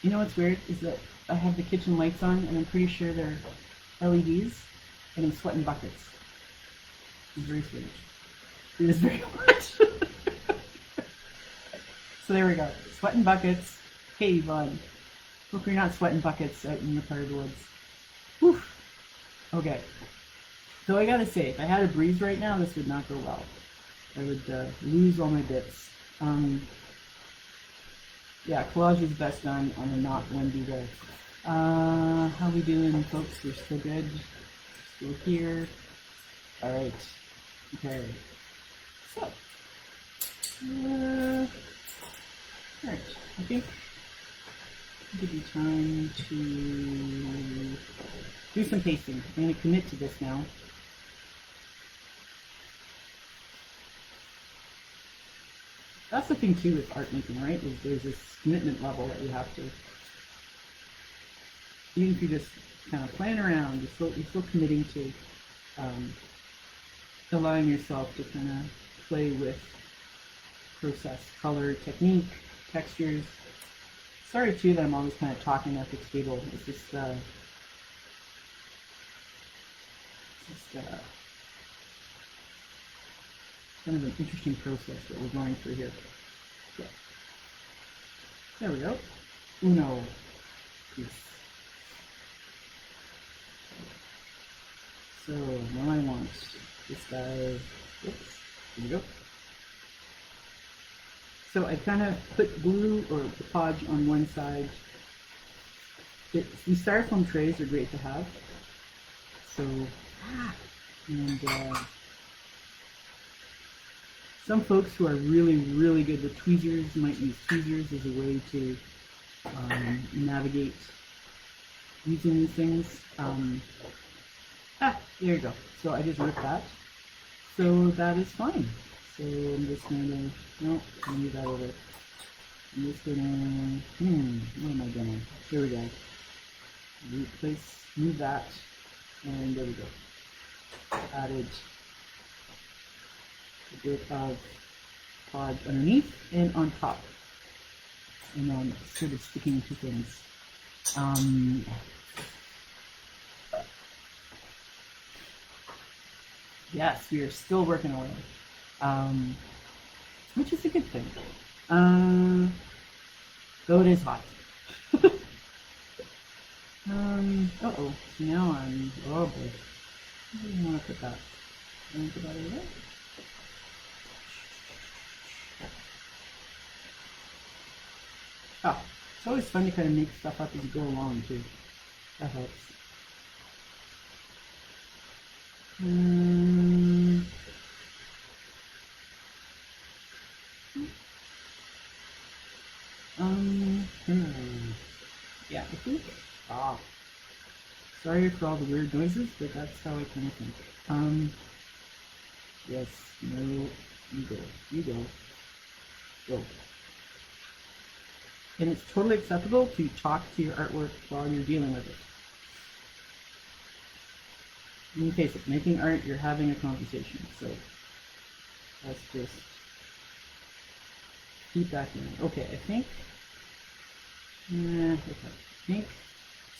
you know what's weird is that I have the kitchen lights on, and I'm pretty sure they're LEDs, and I'm sweating buckets. It's very strange. It is very much. So there we go. Sweating buckets. Hey, bud. Hope you're not sweating buckets out in your part of the woods. Whew. Okay. So I gotta say, if I had a breeze right now, this would not go well. I would lose all my bits. Yeah, collage is best done on a not windy day. How we doing, folks? We're still good. Still here. All right. Okay. So, all right. I think I'll give you time to do some pasting. I'm going to commit to this now. That's the thing too with art making, right? Is there's this commitment level that you have to. Even if you're just kind of playing around, you're still committing to allowing yourself to kind of play with process, color, technique, textures. Sorry too that I'm always kind of talking at the table. It's just kind of an interesting process that we're going through here. Yeah. There we go. Uno piece. So now I want this guy. Oops. Here we go. So I kind of put glue or podge on one side. These styrofoam trays are great to have. So, and some folks who are really, really good with tweezers might use tweezers as a way to navigate using these things. There you go. So I just ripped that. So that is fine. So I'm just going to, no, I'll move that over. I'm just going to, what am I doing? Here we go. Replace, move that, and there we go. Added a bit of podge underneath and on top. And then sort of sticking to things. Yes, we are still working away. Which is a good thing. Though it is hot. Uh-oh. So now I'm, oh boy. I don't want to put that. I want to put that over there. Oh, it's always fun to kind of make stuff up as you go along too. That helps. Yeah, I think. Sorry for all the weird noises, but that's how I kind of think. Yes, no, you go. And it's totally acceptable to talk to your artwork while you're dealing with it. In case of making art, you're having a conversation, so let's just keep that in. Okay, I think.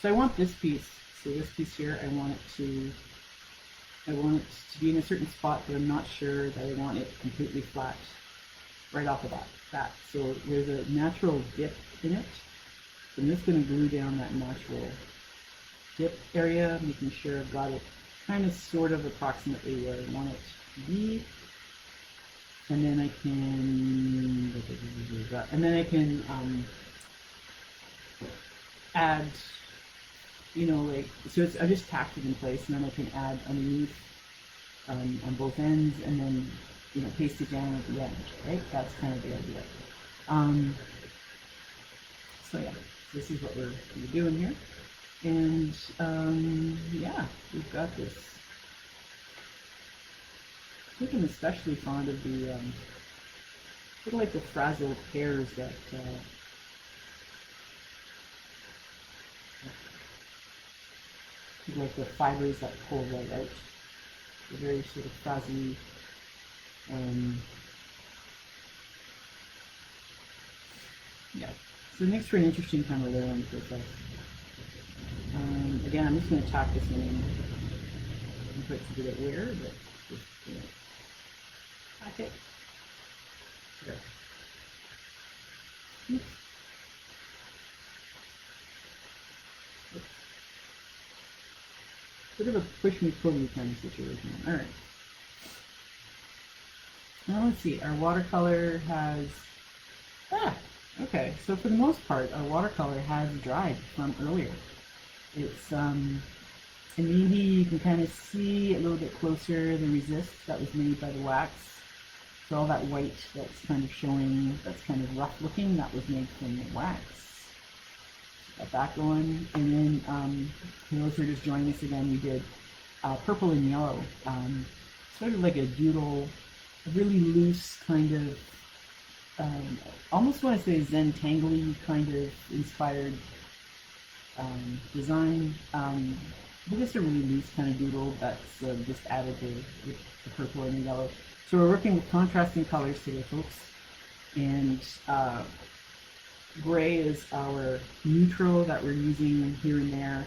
So I want this piece. So this piece here, I want it to I want it to be in a certain spot, but I'm not sure that I want it completely flat right off the bat. So there's a natural dip in it. So I'm just going to glue down that natural dip area, making sure I've got it kind of sort of approximately where I want it to be. And then I can, add, like, so I just tacked it in place, and then I can add underneath on both ends, and then, paste it down at the end, right? That's kind of the idea. So yeah, this is what we're doing here. And yeah, we've got this. I think I'm especially fond of the sort of like the frazzled hairs that like the fibers that pull right out. They're very sort of frazzly. Yeah, so it makes for an interesting kind of layering process. Again, I'm just going to tack this one in. It's a bit weird, but just tack it. There. Oops. Oops. Bit of a push me pull me kind of situation. All right. Now let's see. Our watercolor has. Okay. So for the most part, our watercolor has dried from earlier. It's and maybe you can kind of see a little bit closer the resist that was made by the wax. So all that white that's kind of showing, that's kind of rough looking, that was made from the wax. Got that going. And then for those who are just joining us again, we did purple and yellow. Sort of like a doodle, a really loose kind of, almost want to say Zen-tangly kind of inspired design. Just a really loose kind of doodle that's just added with the purple and the yellow. So we're working with contrasting colors today, folks. And gray is our neutral that we're using here and there,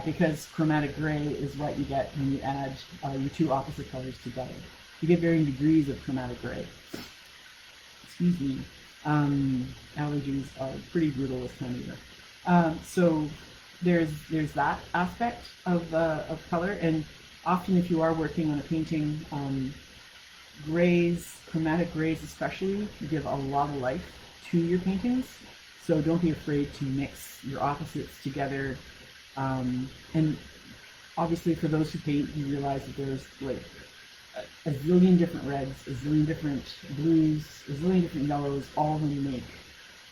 because chromatic gray is what you get when you add your two opposite colors together. You get varying degrees of chromatic gray. Excuse me. Allergies are pretty brutal this time of year. So there's that aspect of color, and often if you are working on a painting, grays, chromatic grays especially, give a lot of life to your paintings. So don't be afraid to mix your opposites together. And obviously for those who paint, you realize that there's like a zillion different reds, a zillion different blues, a zillion different yellows, all of them make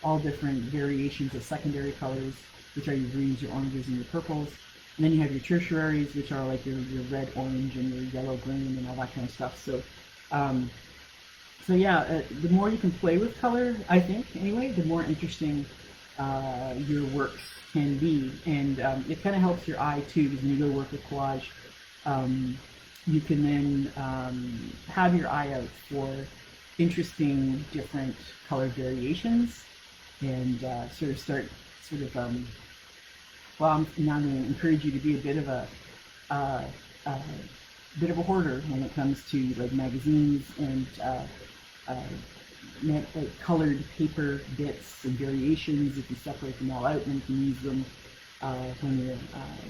all different variations of secondary colors, which are your greens, your oranges, and your purples. And then you have your tertiaries, which are like your red, orange, and your yellow, green, and all that kind of stuff. So, so yeah, the more you can play with color, I think, anyway, the more interesting your works can be. And it kind of helps your eye, too, because when you go to work with collage, you can then have your eye out for interesting, different color variations, and well, now I'm going to encourage you to be a bit of a hoarder when it comes to like magazines and like colored paper bits and variations. If you separate them all out, then you can use them when you're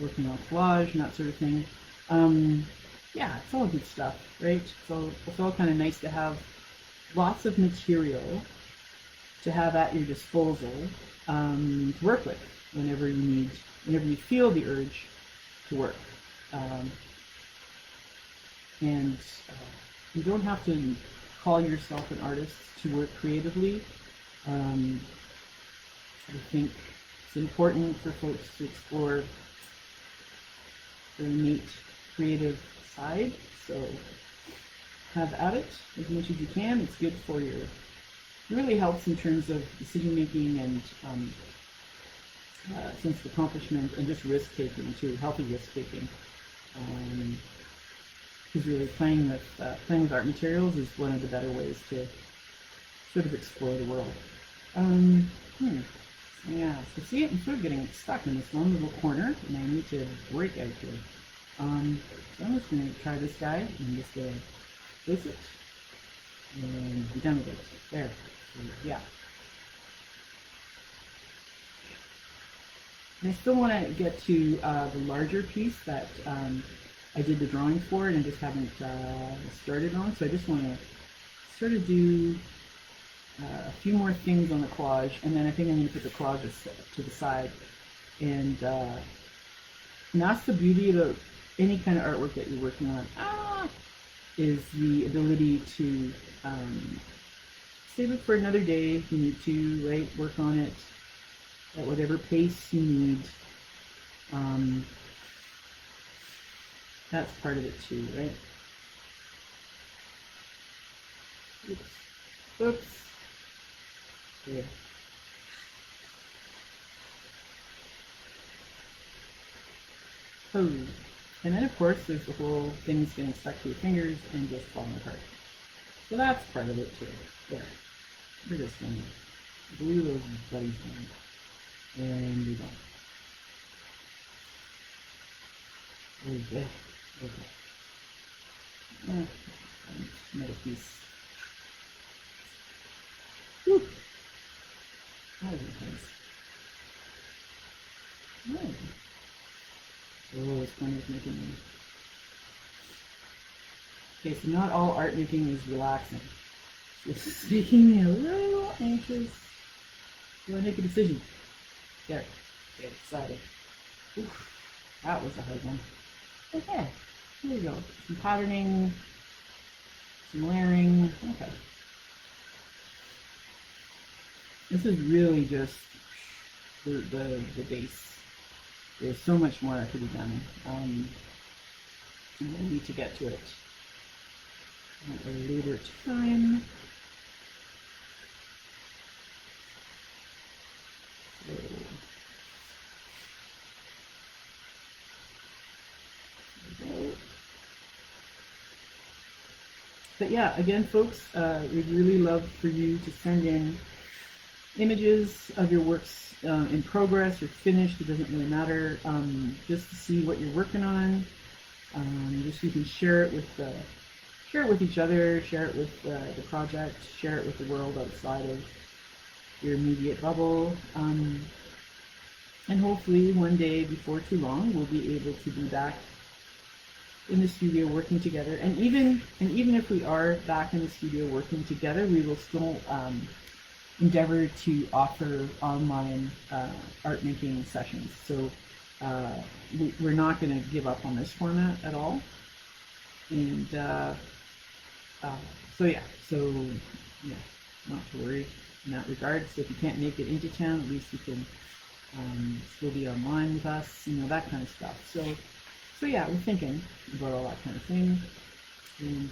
working on collage and that sort of thing. Yeah, it's all good stuff, right? So it's all kind of nice to have lots of material to have at your disposal to work with whenever you feel the urge to work. And you don't have to call yourself an artist to work creatively. I think it's important for folks to explore their innate creative side, so have at it as much as you can. It's good for your, it really helps in terms of decision making and sense of accomplishment and just risk taking too, healthy risk taking. Because really playing with art materials is one of the better ways to sort of explore the world. Yeah, so see, I'm sort of getting stuck in this one little corner, and I need to break out here. So I'm just going to try this guy and just place it and be done with it. There. So, yeah. And I still want to get to the larger piece that I did the drawing for and I just haven't started on. So I just want to sort of do a few more things on the collage, and then I think I'm going to put the collage to the side. And that's the beauty about any kind of artwork that you're working on, is the ability to save it for another day if you need to, right? Work on it at whatever pace you need. That's part of it too, right? Oops. Oops. Yeah. Oh. And then of course there's the whole things getting stuck to your fingers and just falling apart. So that's part of it too. There. We're just going to glue those buddies in. And we don't. Okay. Okay. Another piece. Whew. That was intense. Oh. Oh, this one is making me. Okay, so not all art making is relaxing. This is making me a little anxious. Do I make a decision? There. Get excited. Oof. That was a hard one. Okay. Here we go. Some patterning. Some layering. Okay. This is really just the base. There's so much more that could be done. And I need to get to it at a later time. But yeah, again, folks, we'd really love for you to send in images of your works in progress or finished. It doesn't really matter. Just to see what you're working on. Just so you can share it with each other, share it with the project, share it with the world outside of your immediate bubble. And hopefully one day before too long, we'll be able to be back in the studio working together. And even if we are back in the studio working together, we will still endeavor to offer online art making sessions. So we're not going to give up on this format at all. And so yeah, not to worry in that regard. So if you can't make it into town, at least you can still be online with us, that kind of stuff. So yeah, we're thinking about all that kind of thing. And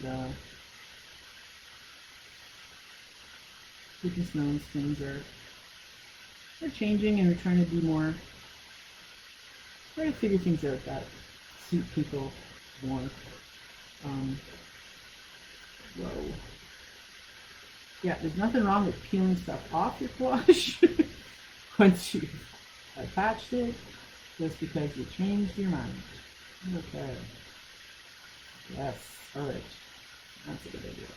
goodness knows things are changing, and we're trying to be more, trying to figure things out that suit people more. Whoa. Yeah, there's nothing wrong with peeling stuff off your collage once you've attached it, just because you changed your mind. Okay. Yes, alright. That's a good idea.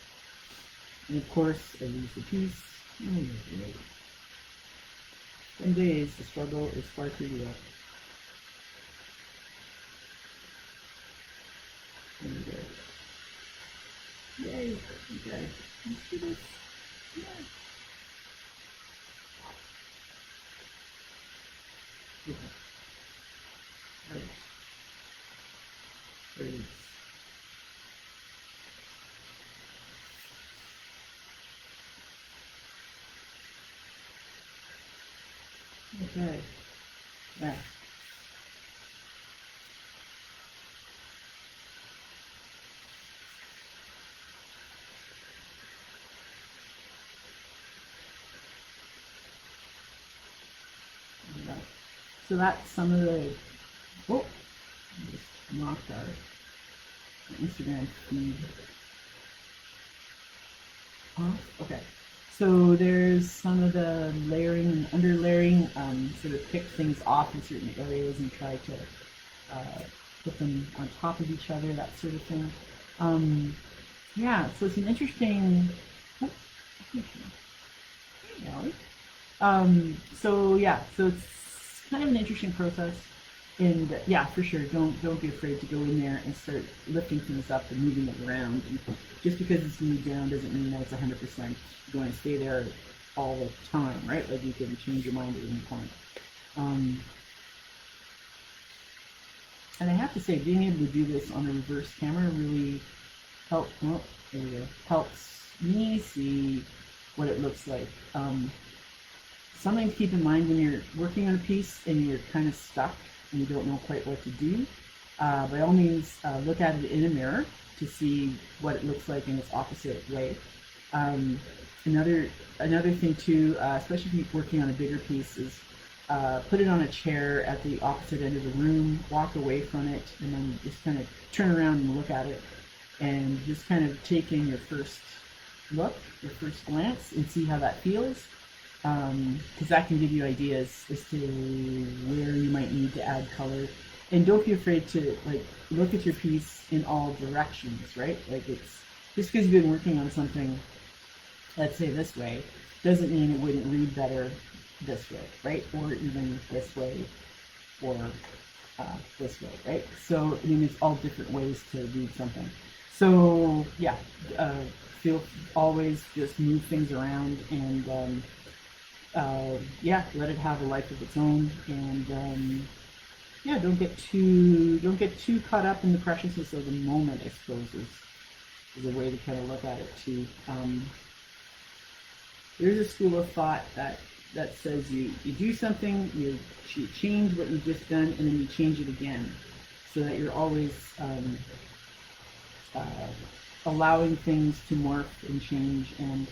And of course, I lose the piece. Great. 10 days, the struggle is far too real. There we go. Yay! Okay. Let's do this. Yeah. Okay. Alright. Great. Okay. Yeah. So that's some of the, oh, I just knocked our Instagram feed off. Okay, so there's some of the layering and underlayering, sort of pick things off in certain areas and try to put them on top of each other, that sort of thing. Yeah, so it's an interesting. Oh, hey, Allie. So yeah, so it's kind of an interesting process, and yeah, for sure, don't be afraid to go in there and start lifting things up and moving it around. And just because it's moved down doesn't mean that it's 100% going to stay there all the time, right? Like you can change your mind at any point. And I have to say, being able to do this on a reverse camera really helps me see what it looks like. Something to keep in mind when you're working on a piece and you're kind of stuck and you don't know quite what to do, by all means, look at it in a mirror to see what it looks like in its opposite way. Another thing too, especially if you're working on a bigger piece, is put it on a chair at the opposite end of the room, walk away from it, and then just kind of turn around and look at it, and just kind of take in your first look, your first glance, and see how that feels. Because that can give you ideas as to where you might need to add color. And don't be afraid to look at your piece in all directions, right? Like, it's just because you've been working on something, let's say this way, doesn't mean it wouldn't read better this way, right? Or even this way, or this way, right? So I mean, it's all different ways to read something. So yeah, always just move things around and yeah, let it have a life of its own, and yeah, don't get too caught up in the preciousness of the moment, I suppose, is a way to kind of look at it too. There's a school of thought that says you do something, you change what you've just done, and then you change it again, so that you're always allowing things to morph and change. And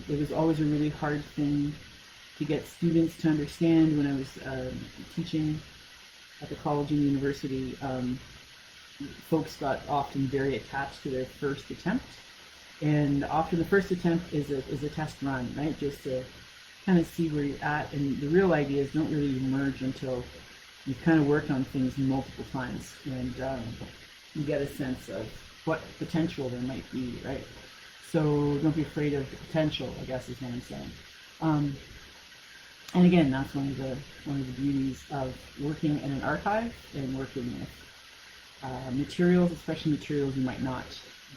it was always a really hard thing to get students to understand when I was teaching at the college and university. Folks got often very attached to their first attempt, and often the first attempt is a test run, right? Just to kind of see where you're at, and the real ideas don't really emerge until you've kind of worked on things multiple times, and you get a sense of what potential there might be, right? So don't be afraid of the potential, I guess is what I'm saying. And again, that's one of the beauties of working in an archive and working with materials, especially materials you might not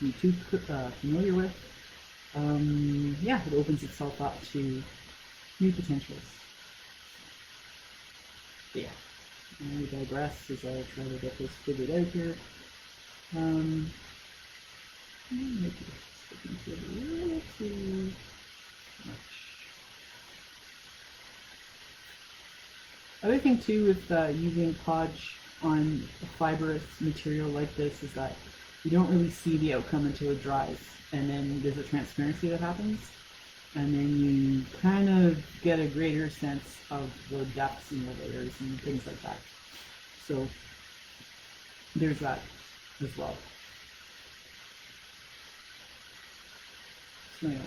be too familiar with. Yeah, it opens itself up to new potentials. But yeah, I digress as I try to get this figured out here. Maybe sticking to it a little too much. Other thing too with using podge on a fibrous material like this is that you don't really see the outcome until it dries, and then there's a transparency that happens, and then you kind of get a greater sense of the depths in the layers and things like that. So there's that as well. So, yeah.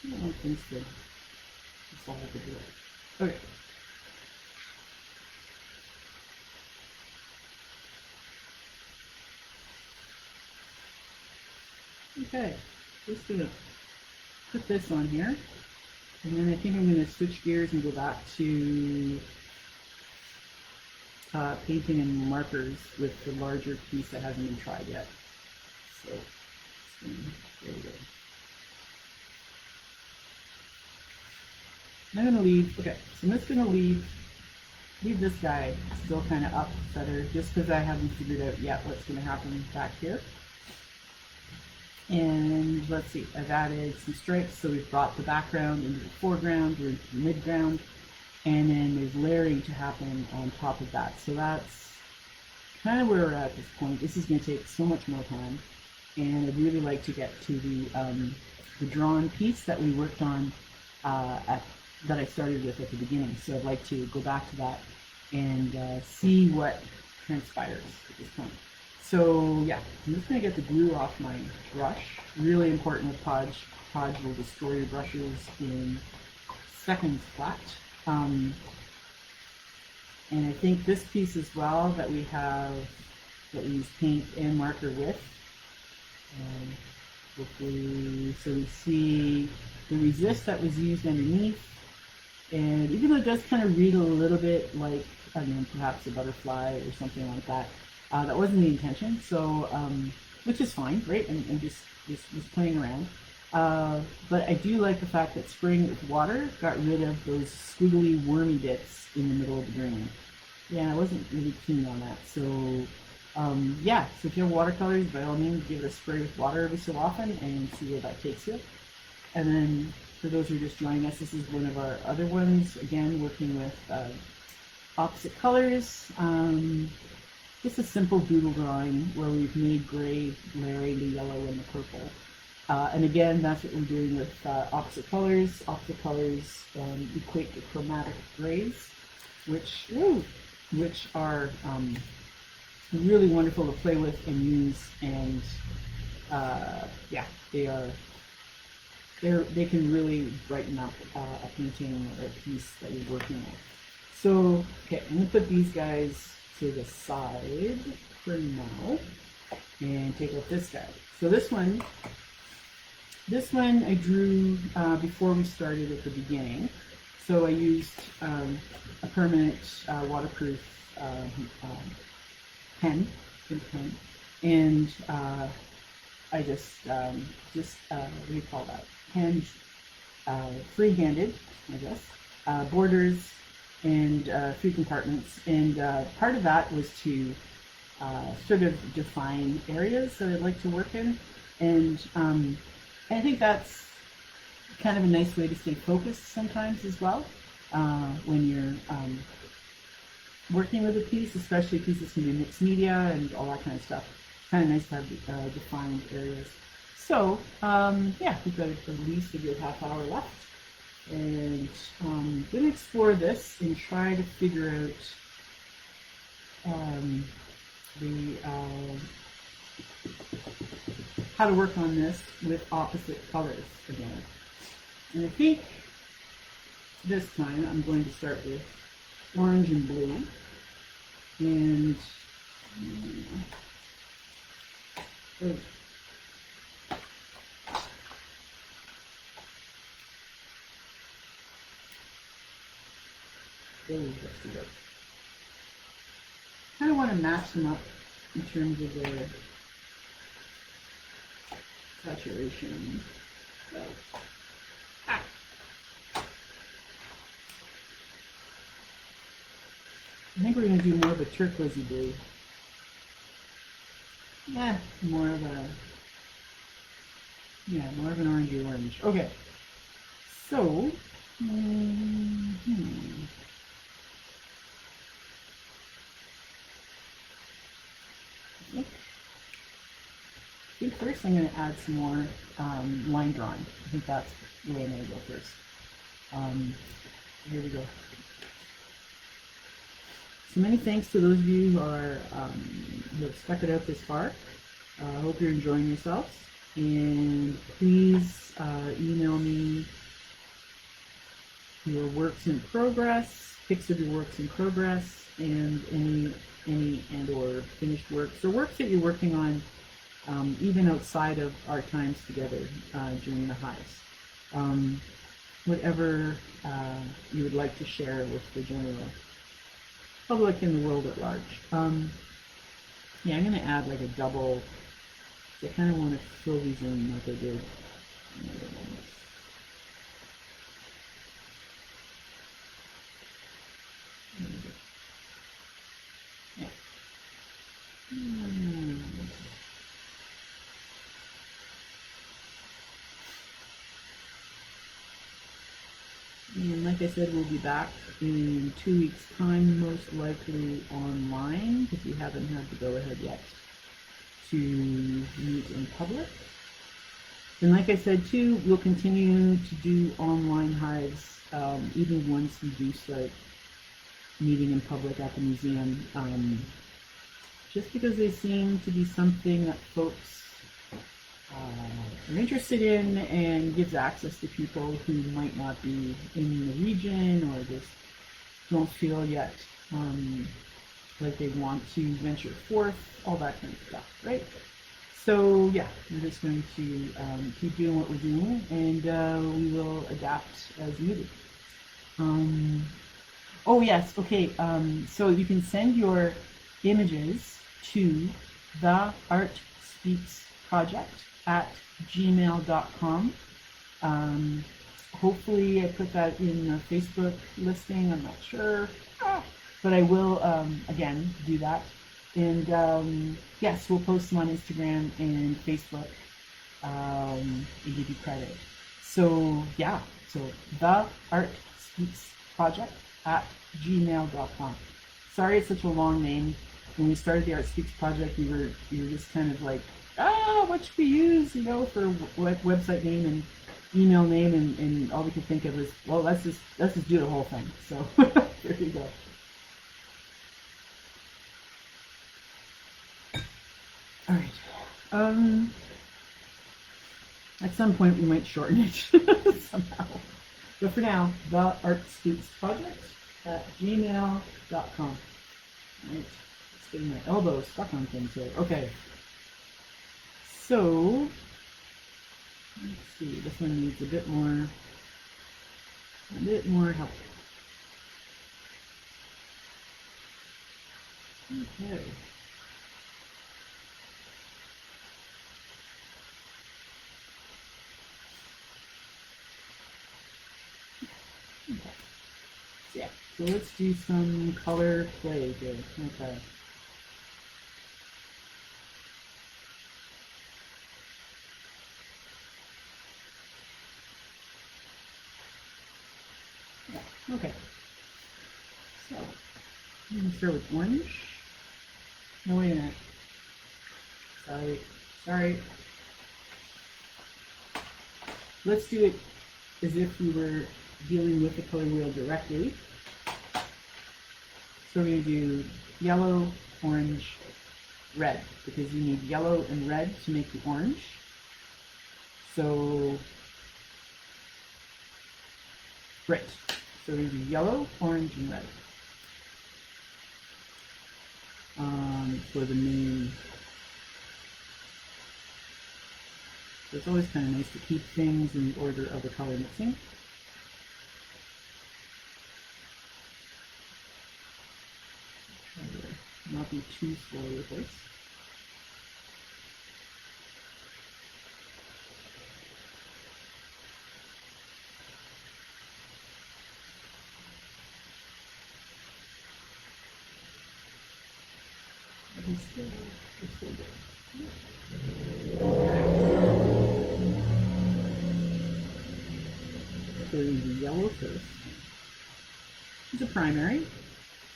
I don't think so. That's all I could do. Okay. Okay, just gonna put this on here, and then I think I'm gonna switch gears and go back to painting and markers with the larger piece that hasn't been tried yet. So, there we go. I'm gonna leave. Okay, so I'm just gonna leave this guy still kind of up feather, just because I haven't figured out yet what's gonna happen back here. And let's see, I've added some stripes, so we've brought the background into the foreground, we're into the midground, and then there's layering to happen on top of that. So that's kind of where we're at this point. This is going to take so much more time, and I'd really like to get to the drawn piece that we worked on that I started with at the beginning. So I'd like to go back to that and see what transpires at this point. So yeah, I'm just going to get the glue off my brush. Really important with Podge. Podge will destroy your brushes in seconds flat. And I think this piece as well that we have, that we use paint and marker with, hopefully, so we see the resist that was used underneath, and even though it does kind of read a little bit like, I don't know, perhaps a butterfly or something like that, that wasn't the intention, so, which is fine, right, and just playing around. But I do like the fact that spraying it with water got rid of those squiggly, wormy bits in the middle of the grain. Yeah, I wasn't really keen on that, so yeah, so if you have watercolors, by all means, give it a spray with water every so often and see where that takes you. And then, for those who are just joining us, this is one of our other ones, again, working with opposite colors. Just a simple doodle drawing where we've made gray layering the yellow and the purple. And again, that's what we're doing with opposite colors. Opposite colors equate to chromatic grays, which are really wonderful to play with and use, and yeah, they can really brighten up a painting or a piece that you're working on. So, okay, I'm going to put these guys to the side for now and take out this guy. So this one I drew before we started at the beginning. So I used a permanent waterproof pen, and I just what do you call that? Free-handed, I guess, borders and 3 compartments, and part of that was to sort of define areas that I'd like to work in, and I think that's kind of a nice way to stay focused sometimes as well when you're working with a piece, especially pieces can be mixed media and all that kind of stuff. It's kind of nice to have defined areas. So yeah, we've got at least a good half hour left, and I'm going to explore this and try to figure out how to work on this with opposite colors again. And I think this time I'm going to start with orange and blue, and kind of want to match them up in terms of their saturation. So, I think we're going to do more of a turquoisey blue. Yeah, more of an orangey orange. Okay, so I think first I'm going to add some more line drawing. I think that's the way I'm going to go first. Here we go. So many thanks to those of you who are who have stuck it out this far. I hope you're enjoying yourselves. And please email me your works in progress, pics of your works in progress, and any and or finished works or works that you're working on, even outside of our times together during the hives. Whatever you would like to share with the general public in the world at large. Yeah, I'm going to add like a double. I kind of want to fill these in like I did. Yeah. And like I said, we'll be back in 2 weeks' time, most likely online, because we haven't had the go-ahead yet to meet in public. And like I said too, we'll continue to do online hives even once we do start meeting in public at the museum. just because they seem to be something that folks are interested in and gives access to people who might not be in the region or just don't feel yet like they want to venture forth, all that kind of stuff, right? So yeah, we're just going to keep doing what we're doing, and we will adapt as needed. Oh yes, okay, so you can send your images to the Art Speaks Project at gmail.com. Hopefully I put that in the Facebook listing, I'm not sure, but I will, again, do that. And yes, we'll post them on Instagram and Facebook and give you credit. So yeah, so the Art Speaks Project at gmail.com. Sorry it's such a long name. When we started the Art Speaks Project, we were just kind of like, what should we use, you know, for website name and email name, and all we could think of was, well, let's just do the whole thing. So there you go. All right. At some point we might shorten it somehow. But for now, the Art Speaks Project at gmail.com. All right. It's getting my elbow stuck on things here. Okay. So let's see. This one needs a bit more help. Okay. Yeah, so let's do some color play here. Okay. Yeah, okay. So, I'm going to start with orange. No, wait a minute. Sorry. Let's do it as if we were dealing with the color wheel directly. So we're going to do yellow, orange, red, because you need yellow and red to make the orange. So, right. So we're going to do yellow, orange, and red for the main. So it's always kind of nice to keep things in the order of the color mixing. Try to not be too slow with this. It's still good. So we do yellow first. It's a primary.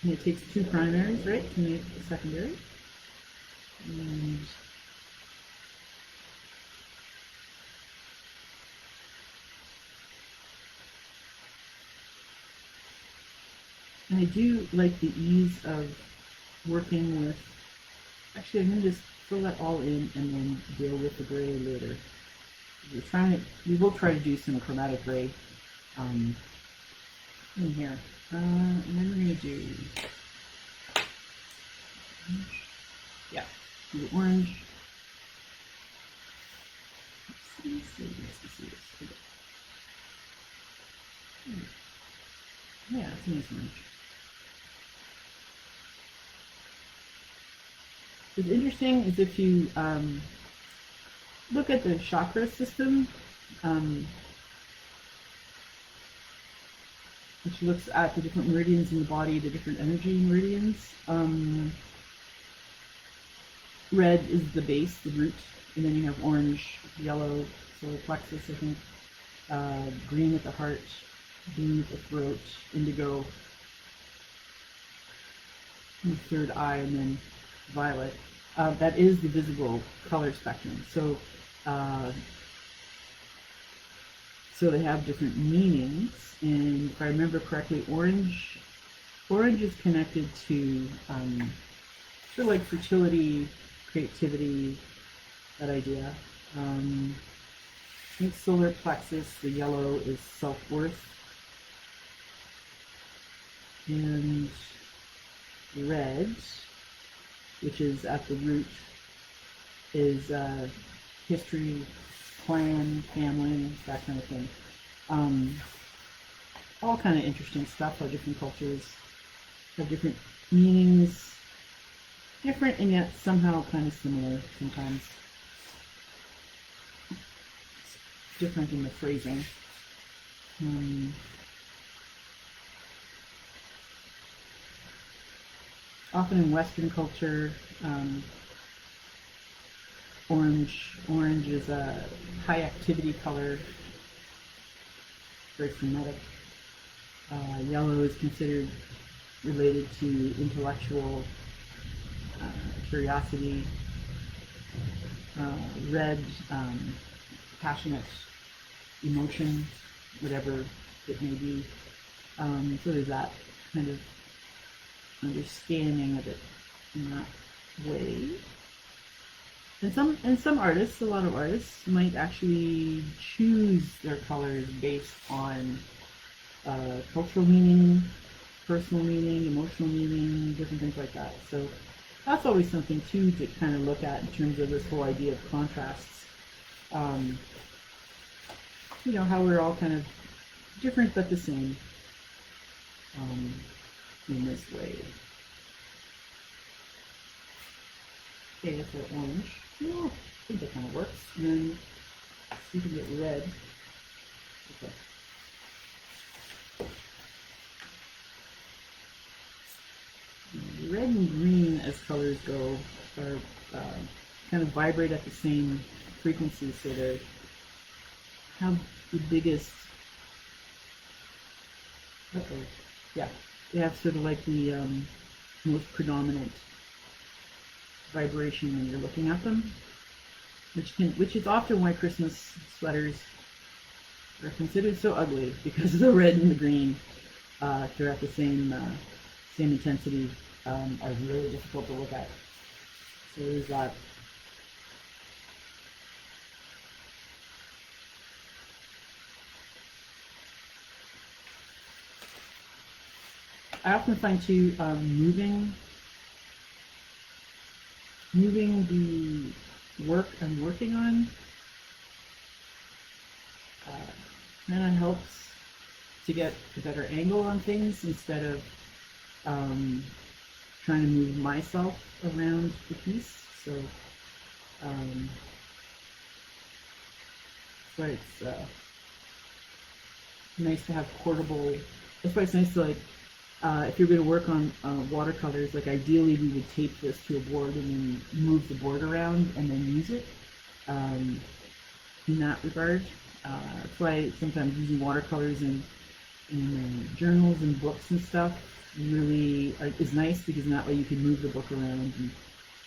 And it takes two primaries, right, to make a secondary. And I do like the ease of working with. Actually, I'm going to just fill that all in and then deal with the gray later. We will try to do some chromatic gray in here. And then we're going to do, do orange. Let's see this. Okay. Yeah, it's a nice orange. What's interesting is if you look at the chakra system, which looks at the different meridians in the body, the different energy meridians. Red is the base, the root, and then you have orange, yellow, solar plexus, I think, green at the heart, blue at the throat, indigo, the third eye, and then violet. That is the visible color spectrum. So, so they have different meanings. And if I remember correctly, orange is connected to sort of like fertility, creativity, that idea. I think solar plexus, the yellow is self-worth, and red, which is at the root, is history, clan, family, that kind of thing. All kind of interesting stuff, how different cultures have different meanings, different and yet somehow kind of similar sometimes. Different in the phrasing. Often in Western culture, orange is a high activity color, very frenetic. Yellow is considered related to intellectual curiosity. Red, passionate emotion, whatever it may be. So there's that kind of understanding of it in that way. And some artists, a lot of artists, might actually choose their colors based on cultural meaning, personal meaning, emotional meaning, different things like that. So that's always something too to kind of look at in terms of this whole idea of contrasts. You know, how we're all kind of different but the same in this way. Okay, that's our orange. Oh, I think that kind of works. And then see if we can get red. Okay. Red and green, as colors go, are kind of vibrate at the same frequency, so they have the biggest. Yeah, they have sort of like the most predominant vibration when you're looking at them, which is often why Christmas sweaters are considered so ugly, because the red and the green, if they're at the same intensity, are really difficult to look at. So there's that. I often find too, moving the work I'm working on kind of helps to get a better angle on things instead of trying to move myself around the piece. So that's why it's nice to have portable. That's why it's nice to, like, if you're going to work on watercolors, like ideally we would tape this to a board and then move the board around and then use it in that regard. That's why sometimes using watercolors in journals and books and stuff really is nice, because in that way you can move the book around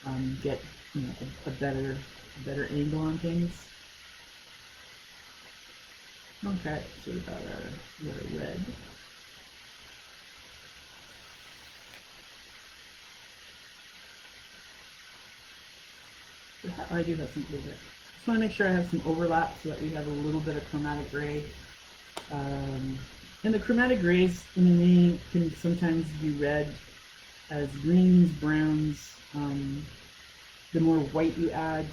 and get, you know, a better angle on things. Okay, so we got our red. I do have some over. Just want to make sure I have some overlap so that we have a little bit of chromatic gray. And the chromatic grays in the main can sometimes be read as greens, browns. The more white you add,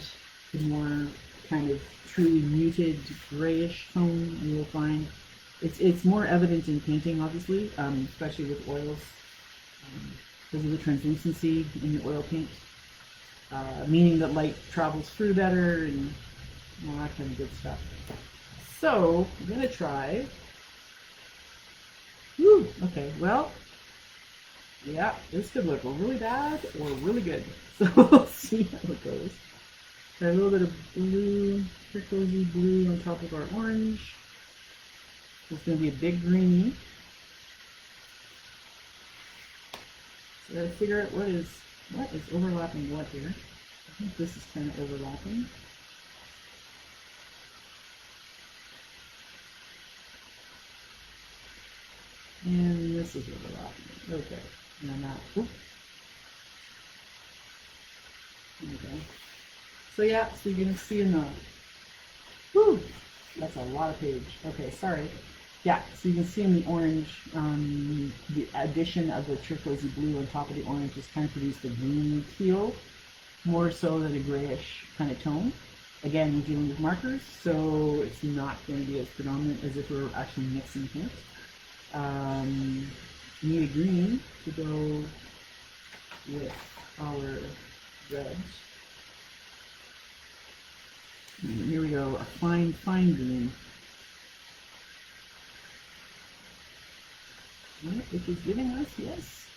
the more kind of truly muted grayish tone you will find. It's more evident in painting, obviously, especially with oils, because of the translucency in the oil paint. Meaning that light travels through better and all that kind of good stuff. So I'm gonna try. Woo, okay, well, yeah, this could look really bad or really good. So we'll see how it goes. Got a little bit of blue, turquoisey blue on top of our orange. It's gonna be a big greenie. So I gotta figure out what is overlapping what here. I think this is kind of overlapping. And this is overlapping. Okay. And I'm not. Oops. So yeah, so you're gonna see in the, whew, that's a lot of page. Okay, sorry. Yeah, so you can see in the orange, the addition of the turquoisey blue on top of the orange has kind of produced a green teal, more so than a grayish kind of tone. Again, we're dealing with markers, so it's not going to be as predominant as if we were actually mixing paint. You need a green to go with our reds. And here we go, a fine, fine green. Which is giving us, yes,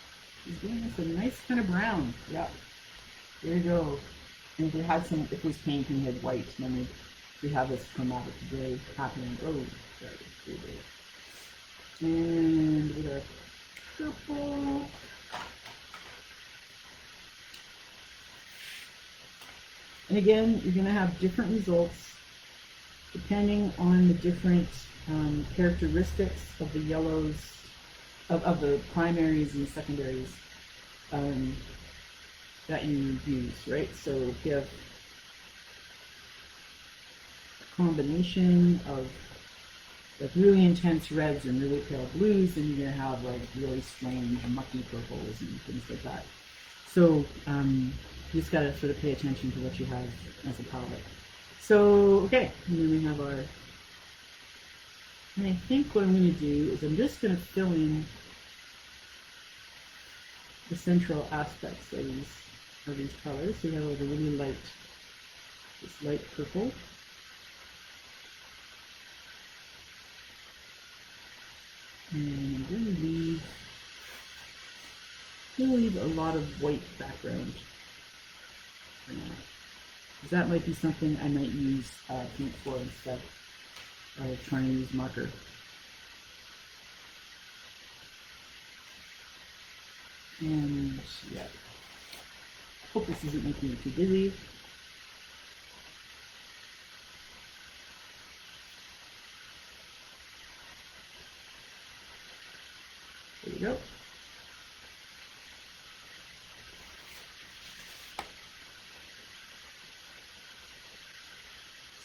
it's giving us a nice kind of brown. Yeah, there you go. And if it had some, if it was paint and had white, then we have this chromatic gray happening. Oh, sorry, and with our purple. And again, you're going to have different results depending on the different characteristics of the yellows, of the primaries and secondaries that you use, right? So if you have a combination of like really intense reds and really pale blues, then you're going to have like really strange mucky purples and things like that. So you just got to sort of pay attention to what you have as a palette. So, okay, and then we have our, and I think what I'm going to do is I'm just going to fill in the central aspects of these colors. So we have like a really light, this light purple. And I'm going to leave a lot of white background for now. Because that might be something I might use paint for instead of trying to use marker. And yeah, hope this isn't making me too busy. There we go.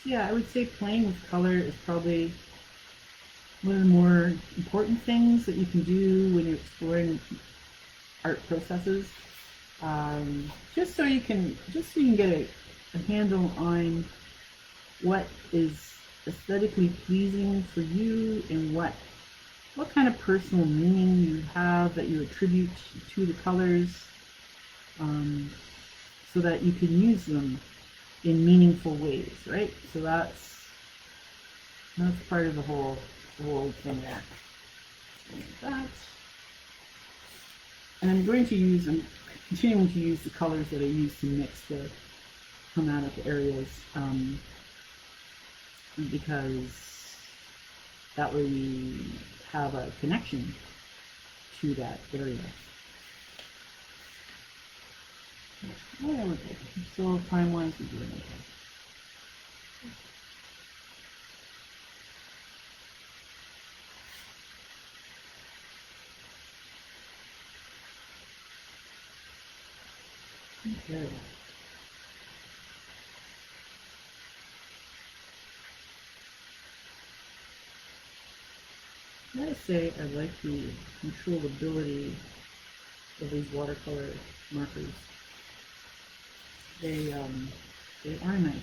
So yeah, I would say playing with color is probably one of the more important things that you can do when you're exploring art processes. Just so you can get a handle on what is aesthetically pleasing for you and what kind of personal meaning you have that you attribute to the colors, so that you can use them in meaningful ways, right? So that's part of the whole thing there. Like that. And I'm continuing to use the colors that I use to mix the chromatic areas, because that way we have a connection to that area. Oh, there we go. So time-wise, we're doing okay. Okay. I gotta say, I like the controllability of these watercolor markers. They are nice.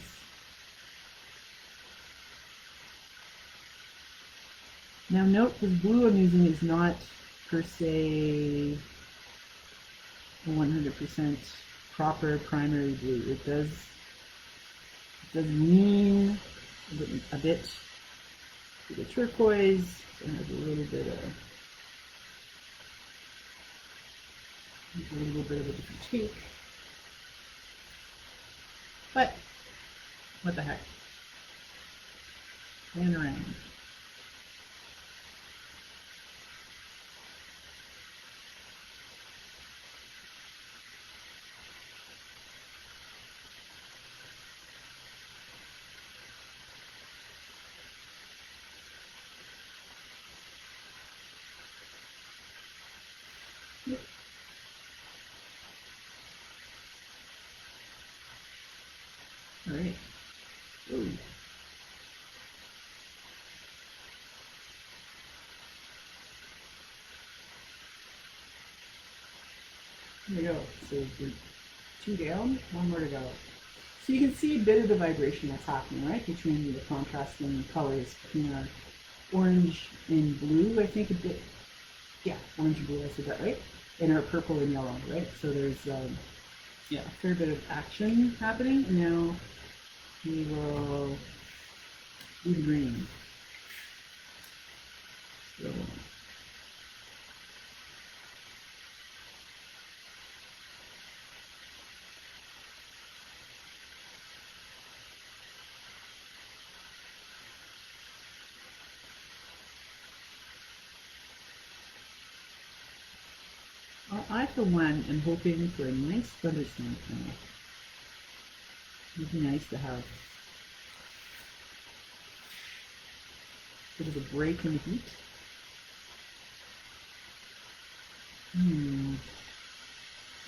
Now note, the blue I'm using is not per se 100% proper primary blue. It does lean a bit to the turquoise. It has a little bit of a different take. But what the heck? Playing around. right. Ooh. There we go. So we're 2 down, 1 more to go. So you can see a bit of the vibration that's happening, right, between the contrasting colors between our orange and blue, I think a bit, yeah, orange and blue, I said that right, and our purple and yellow, right? So there's, yeah, a fair bit of action happening. And now we will do the green. So, I, for one, am hoping for a nice thunderstorm tonight. It would be nice to have a bit of a break in the heat.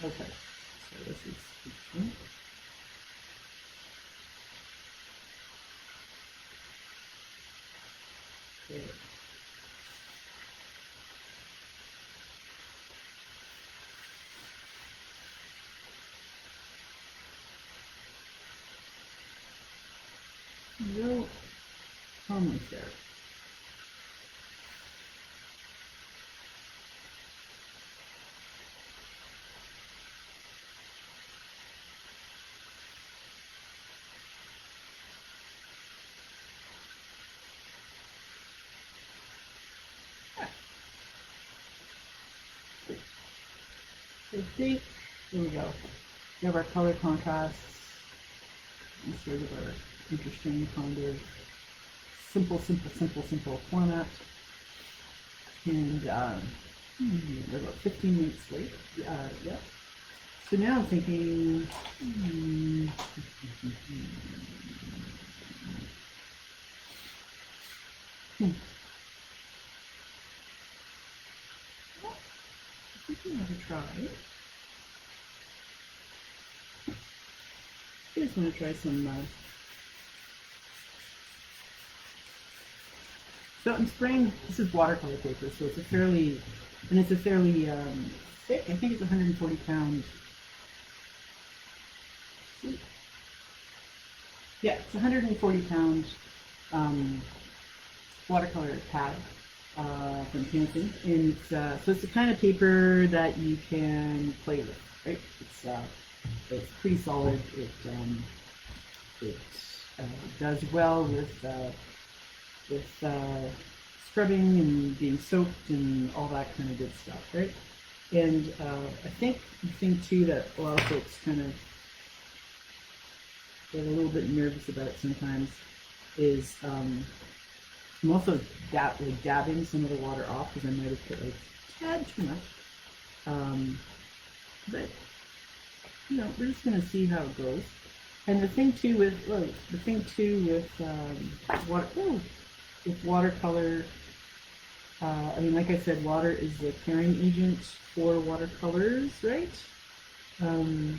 Okay, so this is interesting. Okay. No comments there. So see, here we go. We have our color contrasts and sort of our interesting kind of simple format. And we're about 15 minutes late. Yeah. So now I'm thinking, I think we want to try. I just want to try some. So I'm spraying. This is watercolor paper, so it's a fairly thick. I think it's 140 pound. Yeah, it's 140 pound watercolor pad from Hanson, and so it's the kind of paper that you can play with, right? It's pretty solid. It does well with scrubbing and being soaked and all that kind of good stuff, right? And I think the thing too that a lot of folks kind of get a little bit nervous about sometimes is I'm also dabbing some of the water off because I might have put like a tad too much. But you know, we're just gonna see how it goes. And the thing too with watercolor, I mean, like I said, water is the carrying agent for watercolors, right? Right.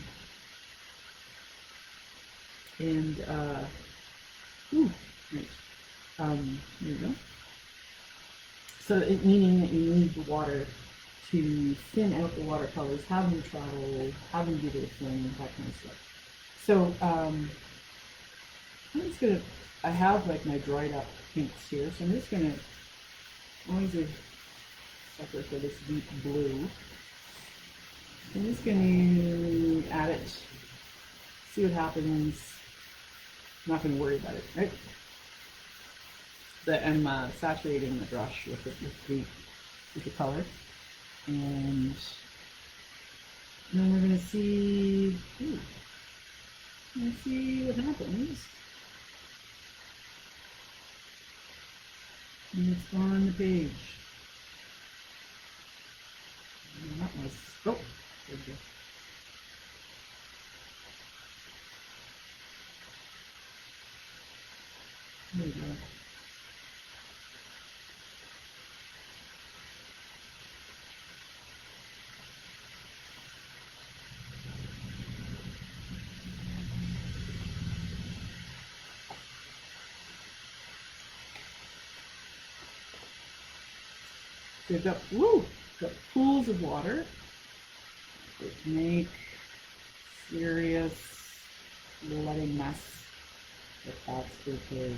There you go. So meaning that you need the water to thin out the watercolors, have them travel, have them do their thing, that kind of stuff. So I'm just gonna, I have like my dried up pinks here, so I'm just gonna, always a sucker for this deep blue. I'm just gonna add it, see what happens. I'm not gonna worry about it, right? But I'm saturating the brush with the color, and then we're gonna see. Let's see what happens. And it's on the page. And that was, oh, there we go. There we go. They've got got pools of water, which make serious bloody mess. But that's okay.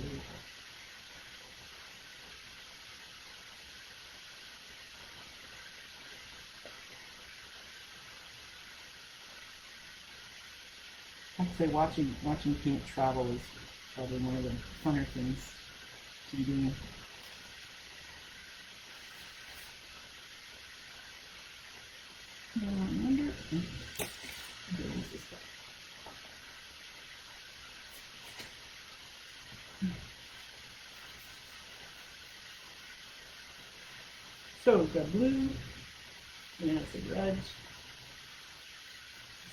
I'd say watching paint travel is probably one of the funner things to be doing. So we've got blue, and that's a red.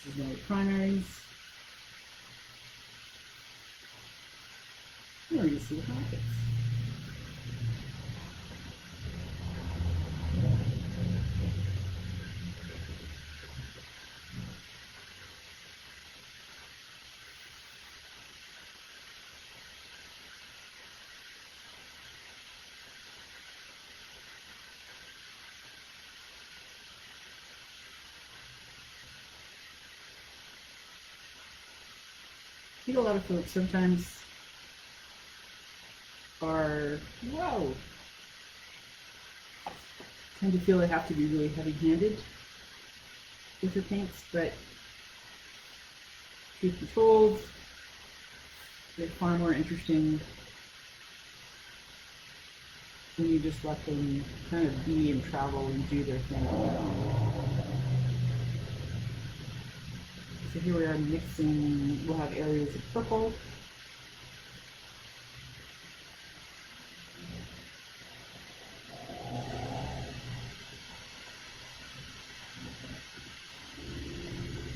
This is one of the primaries. Here you see the pockets. I think a lot of folks sometimes tend to feel they have to be really heavy-handed with their paints, but truth be told, they're far more interesting when you just let them kind of be and travel and do their thing. So here we are mixing, we'll have areas of purple.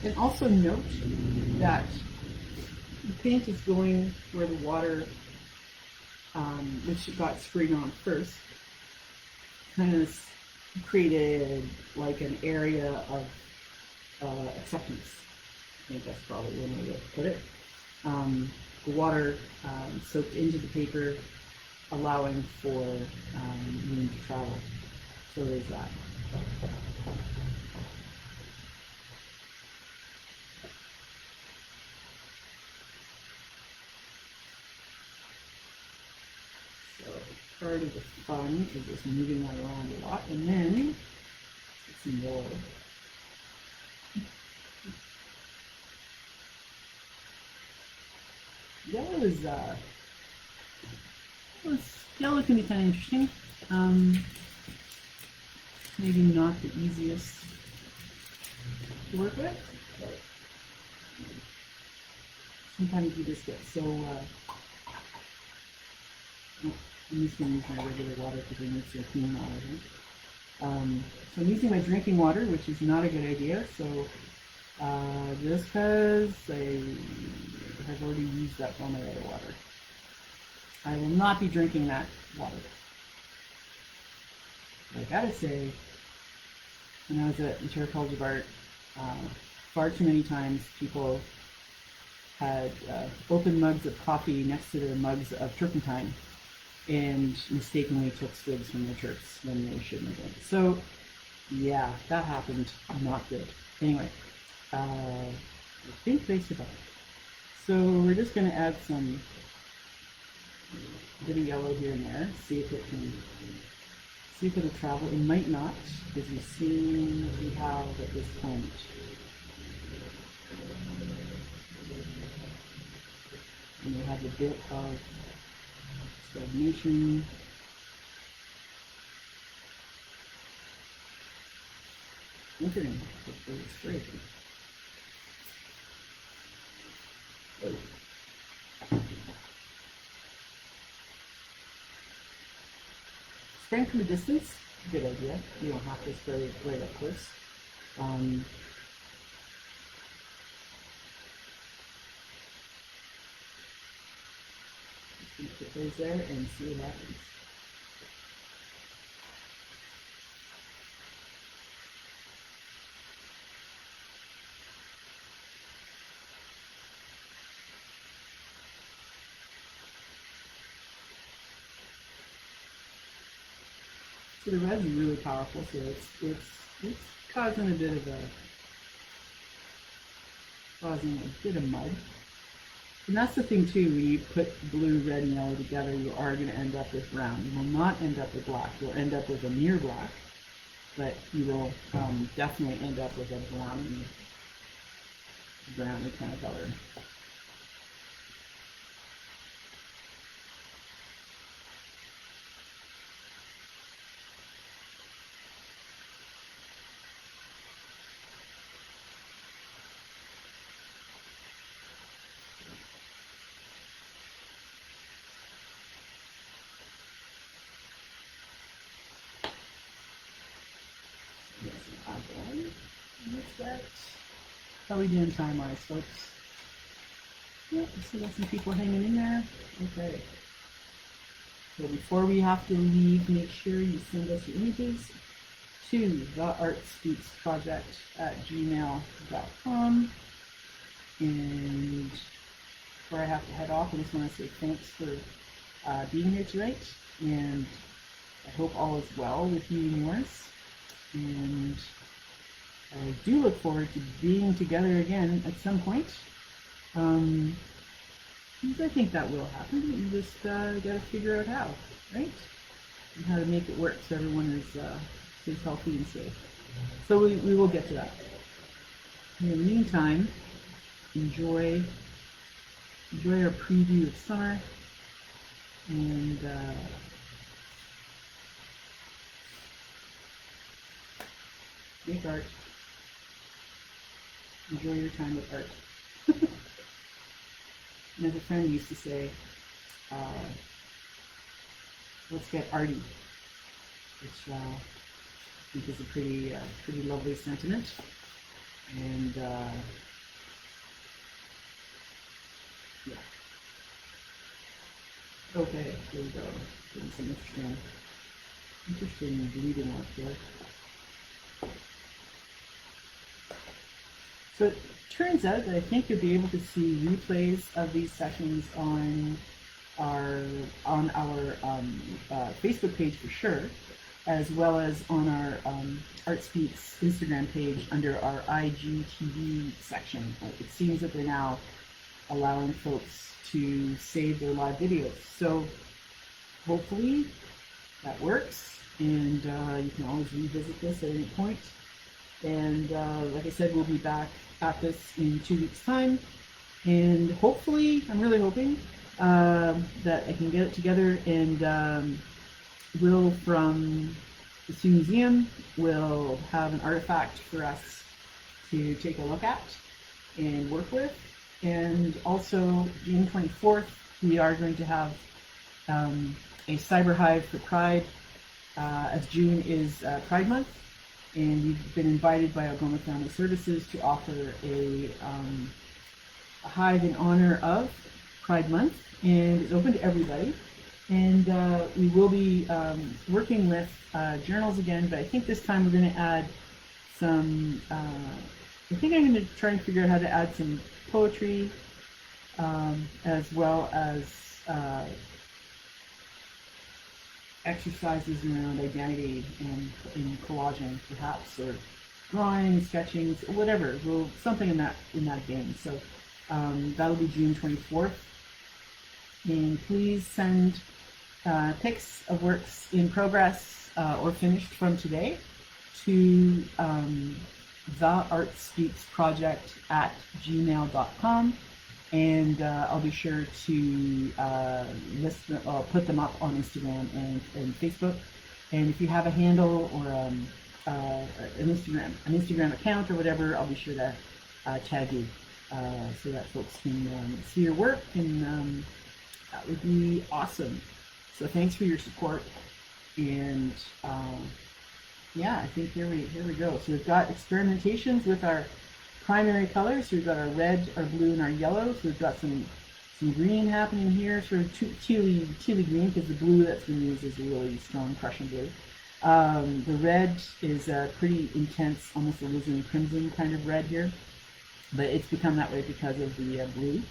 And also note that the paint is going where the water, which got sprayed on first, kind of created like an area of acceptance. I think that's probably one way to put it. The water soaked into the paper, allowing for room to travel. So there's that. So part of the fun is just moving that around a lot, and then some more. Yellow can be kind of interesting. Maybe not the easiest to work with, but sometimes you just get so. I'm just going to use my regular water because I need to clean water. So I'm using my drinking water, which is not a good idea. So just because I have already used up all my other water, I will not be drinking that water. I gotta say, when I was at the Ontario College of Art, far too many times people had open mugs of coffee next to their mugs of turpentine and mistakenly took swigs from their turps when they shouldn't have been. So, yeah, that happened. Not good. Anyway, I think they survived. So we're just going to add some bit of yellow here and there, see if it'll travel. It might not, because you see we have at this point. And we have a bit of stagnation. Wintering, hopefully it's great. Spraying from a distance, good idea. You don't have to spray it right up close. Just going to put those there and see what happens. So the red is really powerful. So it's causing a bit of mud. And that's the thing too, when you put blue, red, and yellow together, you are going to end up with brown. You will not end up with black. You'll end up with a near black, but you will definitely end up with a browny kind of color. How are we doing time-wise, folks? Yep, still got some people hanging in there. Okay. So before we have to leave, make sure you send us your images to theartspeaksproject@gmail.com. And before I have to head off, I just want to say thanks for being here tonight. And I hope all is well with you and yours. And I do look forward to being together again at some point. I think that will happen. You just got to figure out how, right? And how to make it work so everyone is healthy and safe. So we will get to that. In the meantime, enjoy our preview of summer, and make art. Enjoy your time with art. And as a friend used to say, let's get arty, which I think is a pretty lovely sentiment. And yeah. Okay, here we go. Doing some interesting bleeding work here. So it turns out that I think you'll be able to see replays of these sessions on our Facebook page for sure, as well as on our ArtSpeaks Instagram page under our IGTV section. It seems that they're now allowing folks to save their live videos. So hopefully that works, and you can always revisit this at any point. And like I said, we'll be back at this in 2 weeks' time. And hopefully, I'm really hoping that I can get it together, and Will from the Sioux Museum will have an artifact for us to take a look at and work with. And also, June 24th, we are going to have a cyber hive for Pride, as June is Pride Month. And we've been invited by Algoma Family Services to offer a hive in honor of Pride Month, and it's open to everybody. And we will be working with journals again, but I think this time we're going to add some, I think I'm going to try and figure out how to add some poetry, as well as exercises around identity and in collaging, perhaps, or drawing, sketching, whatever. Well, something in that vein. So that'll be June 24th. And please send pics of works in progress or finished from today to theartspeaksproject@gmail.com. And I'll be sure to put them up on Instagram and Facebook. And if you have a handle or an Instagram account or whatever, I'll be sure to tag you so that folks can see your work, and that would be awesome. So thanks for your support. And yeah, I think here we go. So we've got experimentations with our primary colors. So we've got our red, our blue, and our yellow. So we've got some green happening here, sort of tealy green, because the blue that's been used is a really strong Prussian blue. The red is a pretty intense, almost alizarin crimson kind of red here, but it's become that way because of the blue.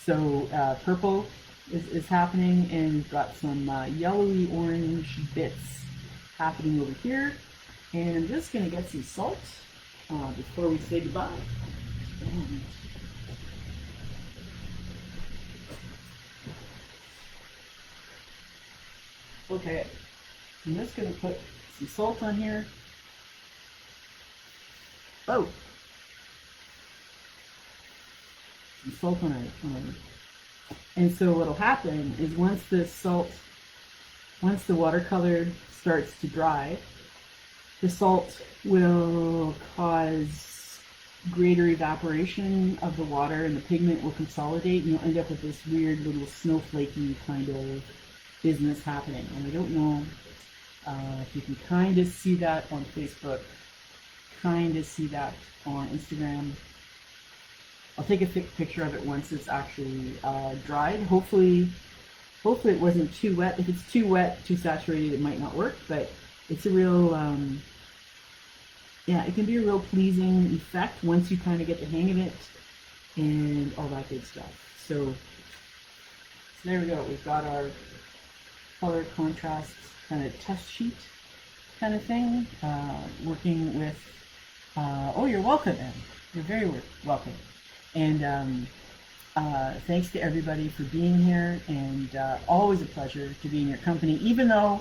So purple is happening, and we've got some yellowy orange bits happening over here. And I'm just going to get some salt before we say goodbye. Okay, I'm just going to put some salt on here. Oh! Some salt on it. And so what'll happen is once the watercolor starts to dry, the salt will cause greater evaporation of the water and the pigment will consolidate and you'll end up with this weird little snowflakey kind of business happening. And I don't know if you can kind of see that on Facebook, kind of see that on Instagram. I'll take a picture of it once it's actually dried. Hopefully it wasn't too wet. If it's too wet, too saturated, it might not work, but it's a real, yeah, it can be a real pleasing effect once you kind of get the hang of it and all that good stuff. So there we go. We've got our color contrast kind of test sheet kind of thing, working with, oh, you're welcome, Em. You're very welcome. And thanks to everybody for being here, and always a pleasure to be in your company, even though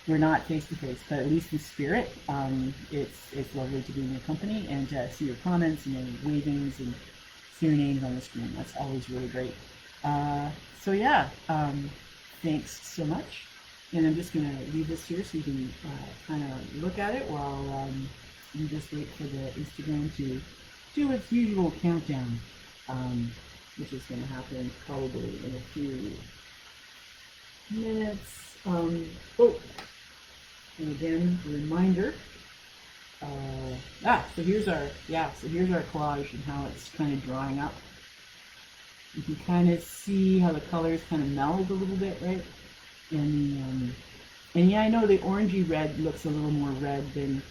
we're not face to face, but at least in spirit. It's lovely to be in your company and to see your comments and your wavings and see your names on the screen. That's always really great. So yeah, thanks so much. And I'm just going to leave this here so you can kind of look at it while you just wait for the Instagram to do its usual countdown, which is going to happen probably in a few minutes. Oh, and again, a reminder. So here's our collage and how it's kind of drying up. You can kind of see how the colors kind of meld a little bit, right? And yeah, I know the orangey red looks a little more red than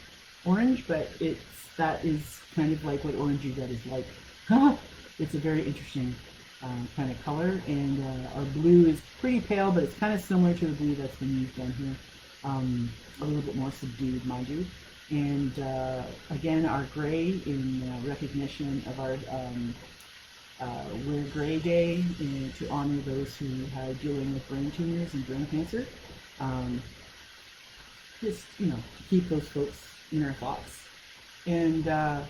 orange, but that is kind of like what orangey red is like. It's a very interesting kind of color, and our blue is pretty pale, but it's kind of similar to the blue that's been used down here. A little bit more subdued, mind you. And again, our gray in recognition of our Wear Gray Day, to honor those who are dealing with brain tumors and brain cancer. Just, to keep those folks in our thoughts. And so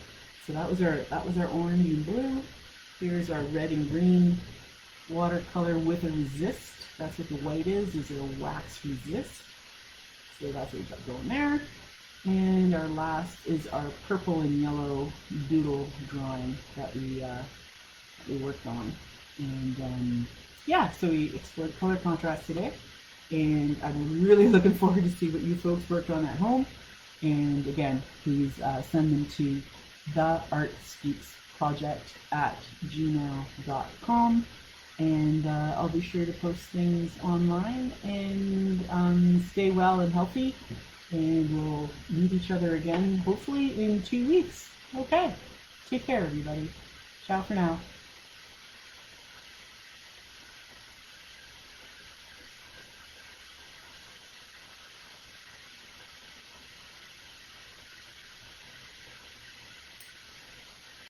that was our orange and blue. Here's our red and green watercolor with a resist. That's what the white is a wax resist. So that's what we've got going there. And our last is our purple and yellow doodle drawing that we worked on. And yeah, so we explored color contrast today. And I'm really looking forward to see what you folks worked on at home. And again, please send them to theartspeaksproject@gmail.com, and I'll be sure to post things online. And stay well and healthy, and we'll meet each other again hopefully in 2 weeks. Okay, take care everybody. Ciao for now.